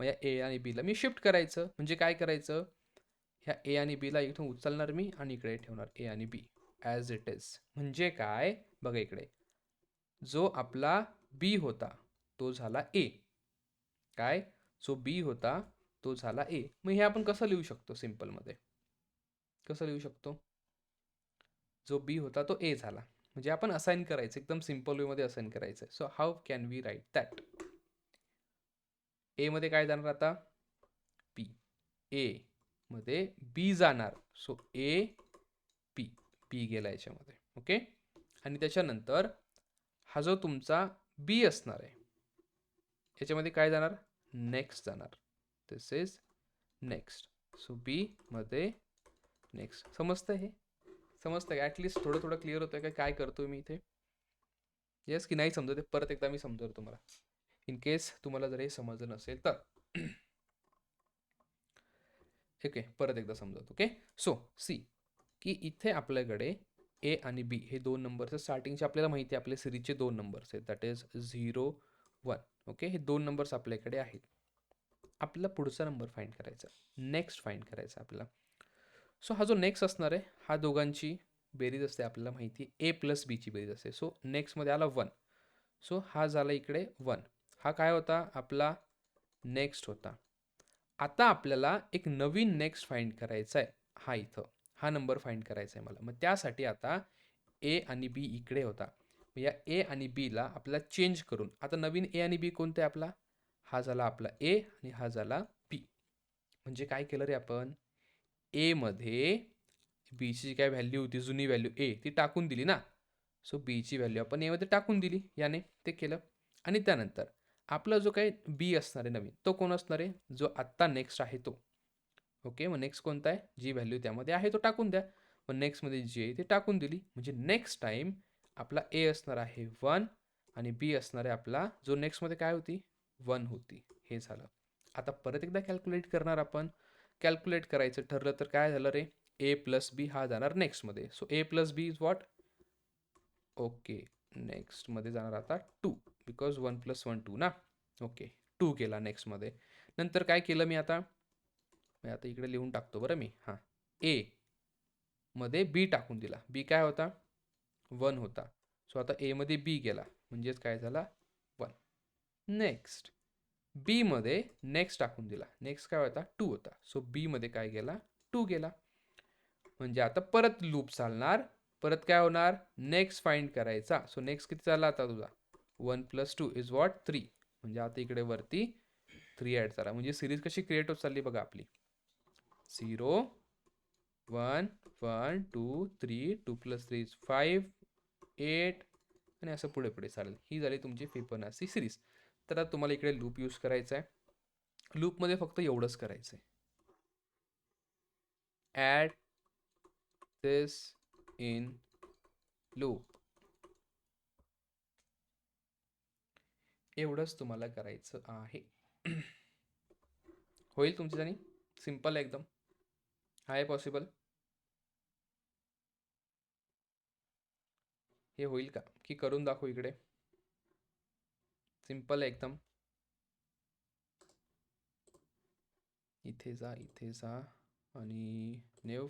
मग या ए आणि बीला मी शिफ्ट करायचं. म्हणजे काय करायचं? ह्या ए आणि बीला इथून उचलणार मी आणि इकडे ठेवणार ए आणि बी ॲज इट इज. म्हणजे काय बघा इकडे, जो आपला बी होता तो झाला ए. काय, जो बी होता तो झाला ए. मग हे आपण कसं लिहू शकतो सिम्पलमध्ये, कसं लिहू शकतो, जो बी होता तो ए झाला. म्हणजे आपण असाइन करायचं, एकदम सिम्पल वेमध्ये असाइन करायचं. So how can we write that. A मध्ये काय जाणार आता, पी. ए मध्ये बी जाणार, सो ए पी. पी गेला याच्यामध्ये. ओके. आणि त्याच्यानंतर हा जो तुमचा बी असणार आहे याच्यामध्ये काय जाणार, नेक्स्ट जाणार. दिस इज नेक्स्ट. सो बी मध्ये नेक्स्ट. समजतंय हे, समजतंय का, ॲटलिस्ट थोडं थोडं क्लिअर होतंय का काय करतोय मी इथे. येस की नाही समजत, परत एकदा मी समजवतो तुम्हाला, इन केस तुम्हाला जर हे समजलं नसेल तर. ओके, परत एकदा समजवतो. ओके. सो सी की इथे आपल्याकडे ए आणि बी हे दोन नंबर्स स्टार्टिंगचे आपल्याला माहिती आहे, आपल्या सिरीजचे दोन नंबर्स आहेत, दॅट इज 0 1. ओके, हे दोन नंबर्स आपल्याकडे आहेत. आपल्याला पुढचा नंबर फाइंड करायचा, नेक्स्ट फाइंड करायचा आपल्याला. सो हा जो नेक्स्ट असणार आहे हा दोघांची बेरीज असते, आपल्याला माहिती आहे ए प्लस बीची बेरीज असते. सो नेक्स्टमध्ये आला 1. सो हा झाला इकडे 1. हा काय होता, आपला नेक्स्ट होता. आता आपल्याला एक नवीन नेक्स्ट फाइंड करायचा आहे, हा इथं हा नंबर फाइंड करायचा आहे मला. मग त्यासाठी आता ए आणि बी इकडे होता, या ए आणि बीला आपल्याला चेंज करून आता नवीन ए आणि बी कोणते आपला, हा झाला आपला ए आणि हा झाला बी. म्हणजे काय केलं रे आपण, ए मध्ये बीची जी काय व्हॅल्यू होती, जुनी व्हॅल्यू ए, ती टाकून दिली ना. सो बीची व्हॅल्यू आपण ए मध्ये टाकून दिली, याने ते केलं. आणि त्यानंतर आपला जो काही बी असणार आहे नवीन, तो कोण असणार आहे, जो आत्ता नेक्स्ट आहे तो. ओके, मग नेक्स्ट कोणता आहे, जी व्हॅल्यू त्यामध्ये आहे तो टाकून द्या. मग नेक्स्टमध्ये जी आहे ती टाकून दिली, म्हणजे नेक्स्ट टाईम आपला ए असणार आहे 1 आणि बी असणार आहे आपला, जो नेक्स्टमध्ये काय होती 1 होती. हे झालं. आता परत एकदा कॅल्क्युलेट करणार आपण. कॅल्क्युलेट करायचं ठरलं तर काय झालं रे, ए प्लस बी हा जाणार नेक्स्टमध्ये. So A plus B is what, okay, नेक्स्टमध्ये जाणार आता 2, बिकॉज 1 + 1 2 ना. ओके, 2 केला नेक्स्टमध्ये. नंतर काय केलं मी आता इकडे लिहून टाकतो बरं मी. हां, ए मध्ये बी टाकून दिला. बी काय होता, 1 होता. सो आता ए मध्ये बी गेला, म्हणजेच काय झाला 1. नेक्स्ट बी मध्ये नेक्स्ट टाकून दिला. नेक्स्ट काय होता 2 होता. सो बी मध्ये काय गेला 2 गेला. म्हणजे आता परत लूप चालणार. परत काय होणार, नेक्स्ट फाइंड करायचा. सो नेक्स्ट किती झाला आता तुझा, 1 + 2 इज वॉट 3. म्हणजे आता इकडे वरती 3 ॲड झाला. म्हणजे सिरीज कशी क्रिएट होत चालली बघा आपली, 0 1 1 2 3, 2 + 3 इज 5 8 आणि असं पुढे पुढे चालेल. ही झाली तुमची फिबोनाची सिरीज. तर आता तुम्हाला इकडे लूप यूज करायचा आहे. लूपमध्ये फक्त एवढंच करायचं आहे, ॲड दिस इन लूप. एवढंच तुम्हाला करायचं आहे. होईल तुमची जाणी, सिम्पल आहे एकदम. आहे पॉसिबल, हे होईल का, की करून दाखवू इकडे. सिम्पल आहे एकदम. इथे जा आणि नेव.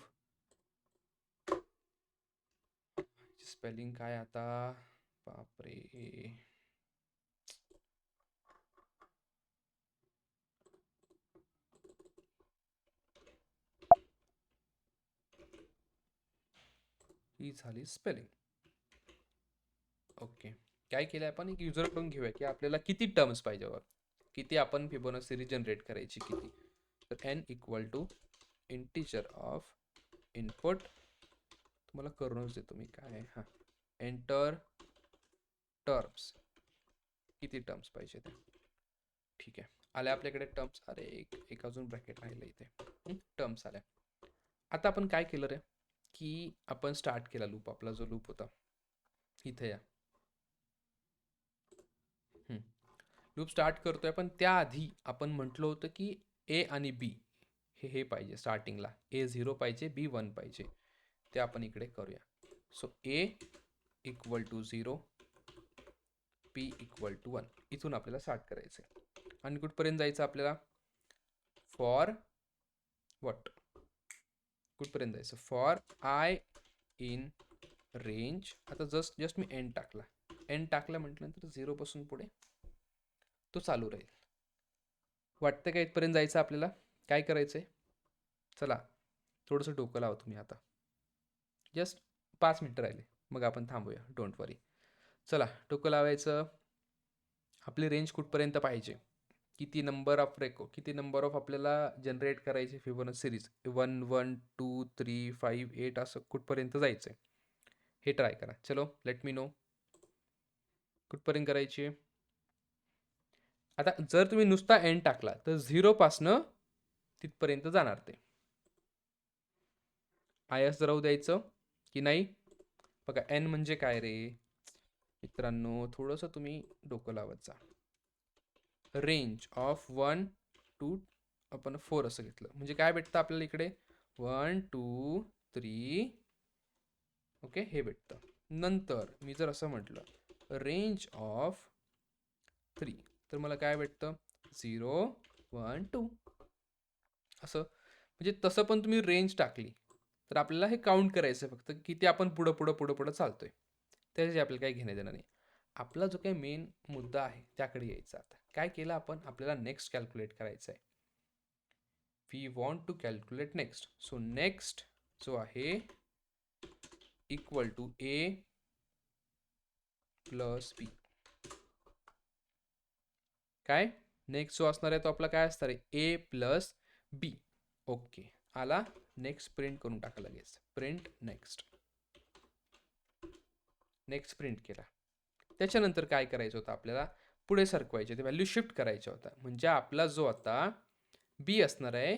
स्पेलिंग काय आता, बापरे. ही झाली स्पेलिंग. ओके, काय केलं आपण, एक युजरकडून घेऊया की आपल्याला किती टर्म्स पाहिजे, किती आपण फिबोनाची सिरीज जनरेट करायची किती. तर n = इंटिजर ऑफ इनपुट. तुम्हाला करूनच देतो मी काय. हां, एंटर टर्म्स, किती टर्म्स पाहिजे ते. ठीक आहे, आल्या आपल्याकडे टर्म्स. अरे एक अजून ब्रॅकेट राहिलं इथे. टर्म्स आल्या. आता आपण काय केलं रे, की आपण स्टार्ट केला लूप. आपला जो लूप होता इथे या, लूप स्टार्ट करतोय. पण त्याआधी आपण म्हटलं होतं की ए आणि बी हे पाहिजे स्टार्टिंगला. ए 0 पाहिजे, बी 1 पाहिजे. ते आपण इकडे करूया. सो ए = 0, बी = 1. इथून आपल्याला स्टार्ट करायचं आहे. आणि कुठपर्यंत जायचं आपल्याला, फॉर वॉट, कुठपर्यंत जायचं, फॉर आय इन रेंज. आता जस्ट मी एन टाकला, एन टाकला म्हटल्यानंतर 0 पासून पुढे तो चालू राहील. वाटतं का इथपर्यंत जायचं आपल्याला? काय करायचंय, चला थोडंसं डोकं लावा तुम्ही आता. जस्ट 5 मिनटं राहिले, मग आपण थांबूया, डोंट वरी. चला डोकं लावायचं. आपली रेंज कुठपर्यंत पाहिजे, किती नंबर ऑफ आपल्याला जनरेट करायचे फिबोनाची सिरीज, 1 1 2 3 5 8 असं कुठपर्यंत जायचं आहे हे ट्राय करा. चलो लेट मी नो कुठपर्यंत करायची. आता जर तुम्ही नुसता एन टाकला तर 0 पासनं तिथपर्यंत जाणार ते. आयस राहू द्यायचं की नाही. बघा एन म्हणजे काय रे मित्रांनो, थोडंसं तुम्ही डोकं लावत जा. रेंज ऑफ 1 टू आपण 4 असं घेतलं म्हणजे काय भेटतं आपल्याला इकडे, 1 2 3, ओके हे भेटतं. नंतर मी जर असं म्हटलं रेंज ऑफ 3 तर मला काय भेटतं, 0 1 2 असं. म्हणजे तसं पण तुम्ही रेंज टाकली तर आपल्याला हे काउंट करायचं फक्त किती आपण पुढं पुढं पुढं पुढं चालतोय, त्याच्याशी आपल्याला काही घेणं देणं नाही. आपला जो काही मेन मुद्दा आहे त्याकडे यायचा. आता काय केलं आपण, आपल्याला नेक्स्ट कॅल्क्युलेट करायचं आहे. We want to calculate next. So next जो आहे equal to A plus B. काय नेक्स्ट जो असणार आहे तो आपला काय असणार आहे, ए प्लस बी. ओके आला. नेक्स्ट प्रिंट करून टाका लगेच, प्रिंट नेक्स्ट. नेक्स्ट प्रिंट केला. त्याच्यानंतर काय करायचं होतं आपल्याला, पुढे सरकवायचे, ते व्हॅल्यू शिफ्ट करायच्या होता. म्हणजे आपला जो आता बी असणार आहे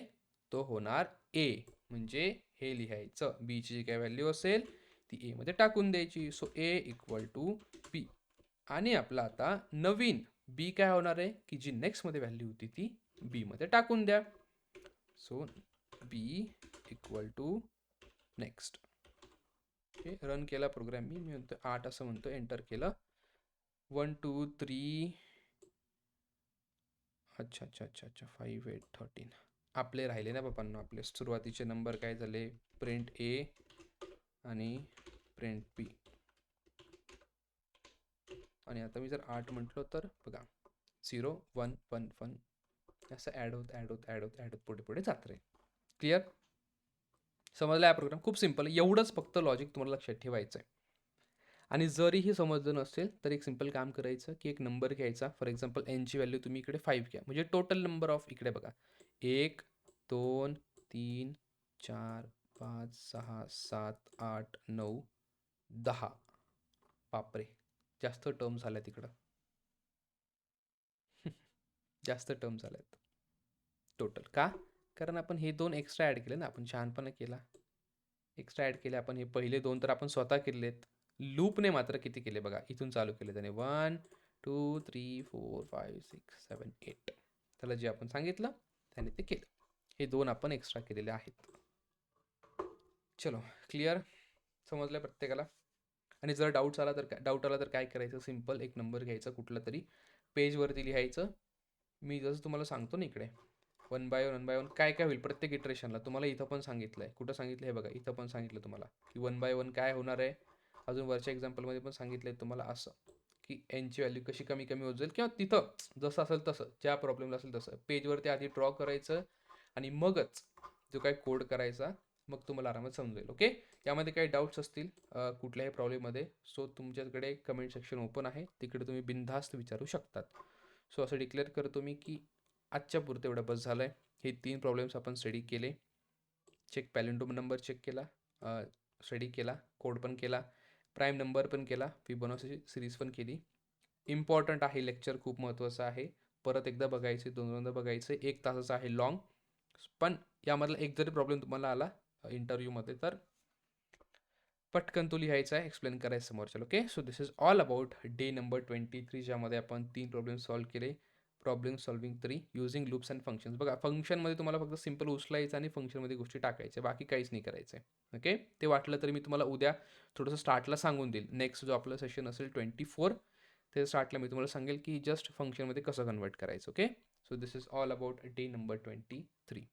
तो होणार ए. म्हणजे हे लिहायचं, बीची जी काय व्हॅल्यू असेल ती ए मध्ये टाकून द्यायची. So A equal to be. आणि आपला आता नवीन बी काय होणार आहे की जी नेक्स्ट मध्ये व्हॅल्यू होती ती बी मध्ये टाकून द्या. सो B equal to next. Okay run केला प्रोग्राम. मी म्हणतो 8 असं म्हणतो, एंटर केलं. 1 2 3, अच्छा 5 8 13 आपले राहिले ना बापांना. आपले सुरुवातीचे नंबर काय झाले, प्रिंट ए आणि प्रिंट बी. आणि आता मी जर 8 म्हटलो तर बघा 0 1 1 1 असं ॲड होत पुढे पुढे जात राहील. क्लिअर समजला हा प्रोग्राम? खूप सिम्पल. एवढंच फक्त लॉजिक तुम्हाला लक्षात ठेवायचं आहे. आणि जरीही समजलं नसेल तर एक सिंपल काम करायचं की एक नंबर घ्यायचा. फॉर एक्झाम्पल एनची व्हॅल्यू तुम्ही इकडे 5 घ्या. म्हणजे टोटल नंबर ऑफ इकडे बघा 1 2 3 4 5 6 7 8 9 10. बापरे जास्त टर्म झाल्या तिकडं. जास्त टर्म झाल्यात टोटल. का? कारण आपण हे 2 एक्स्ट्रा ॲड केले ना. आपण शहाणपणा केला, एक्स्ट्रा ॲड केले आपण. हे पहिले 2 तर आपण स्वतः केलेत. लूपने मात्र किती केले बघा, इथून चालू केले त्याने 1 2 3 4 5 6 7 8. त्याला जे आपण सांगितलं त्याने ते केलं. हे 2 आपण एक्स्ट्रा केलेले आहेत. चलो क्लिअर समजलं प्रत्येकाला? आणि जर डाऊट आला तर काय करायचं, सिम्पल एक नंबर घ्यायचा कुठला तरी, पेजवरती लिहायचं. मी जसं तुम्हाला सांगतो ना इकडे 1 बाय 1 काय काय होईल प्रत्येक इटरेशनला, तुम्हाला इथं पण सांगितलं आहे. कुठं सांगितलं हे बघा, इथं पण सांगितलं तुम्हाला की 1 बाय 1 काय होणार आहे. अजून वरच्या एक्झाम्पलमध्ये पण सांगितलं आहे तुम्हाला असं की एनची व्हॅल्यू कशी कमी कमी होत जाईल, किंवा तिथं जसं असेल तसं, ज्या प्रॉब्लेमला असेल तसं पेजवरती आधी ड्रॉ करायचं आणि मगच जो काही कोड करायचा, मग तुम्हाला आरामात समजेल. ओके यामध्ये काही डाऊट्स असतील कुठल्याही प्रॉब्लेममध्ये, सो तुमच्याकडे कमेंट सेक्शन ओपन आहे, तिकडे तुम्ही बिनधास्त विचारू शकतात. सो असं डिक्लेअर करतो मी की आजच्या पुरतं एवढं बस झालं आहे. हे 3 प्रॉब्लेम्स आपण स्टडी केले. चेक पॅलेंडोम नंबर चेक केला, स्टडी केला, कोड पण केला, प्राईम नंबर पण केला, फिबोनाची सिरीज पण केली. इम्पॉर्टंट आहे लेक्चर, खूप महत्त्वाचं आहे. परत एकदा बघायचे, दोनदा बघायचं, 1 तासाचा आहे लॉंग. पण यामधला एक जरी प्रॉब्लेम तुम्हाला आला इंटरव्ह्यूमध्ये तर पटकन तो लिहायचा आहे, एक्सप्लेन करायचं समोरच्या. Okay so this is all about day number 23, ज्यामध्ये आपण 3 प्रॉब्लेम सॉल्व्ह केले. Problem solving 3 using loops and functions. बघा फंक्शनमध्ये तुम्हाला फक्त सिम्पल उचलायचं आणि फंक्शनमध्ये गोष्टी टाकायच्या, बाकी काहीच नाही करायचं आहे. ओके ते वाटलं तर मी तुम्हाला उद्या थोडंसं स्टार्टला सांगून देईल. नेक्स्ट जो आपलं सेशन असेल 24 ते स्टार्टला मी तुम्हाला सांगेल की जस्ट फंक्शनमध्ये कसं कन्वर्ट करायचं. Okay so this is all about day number 23.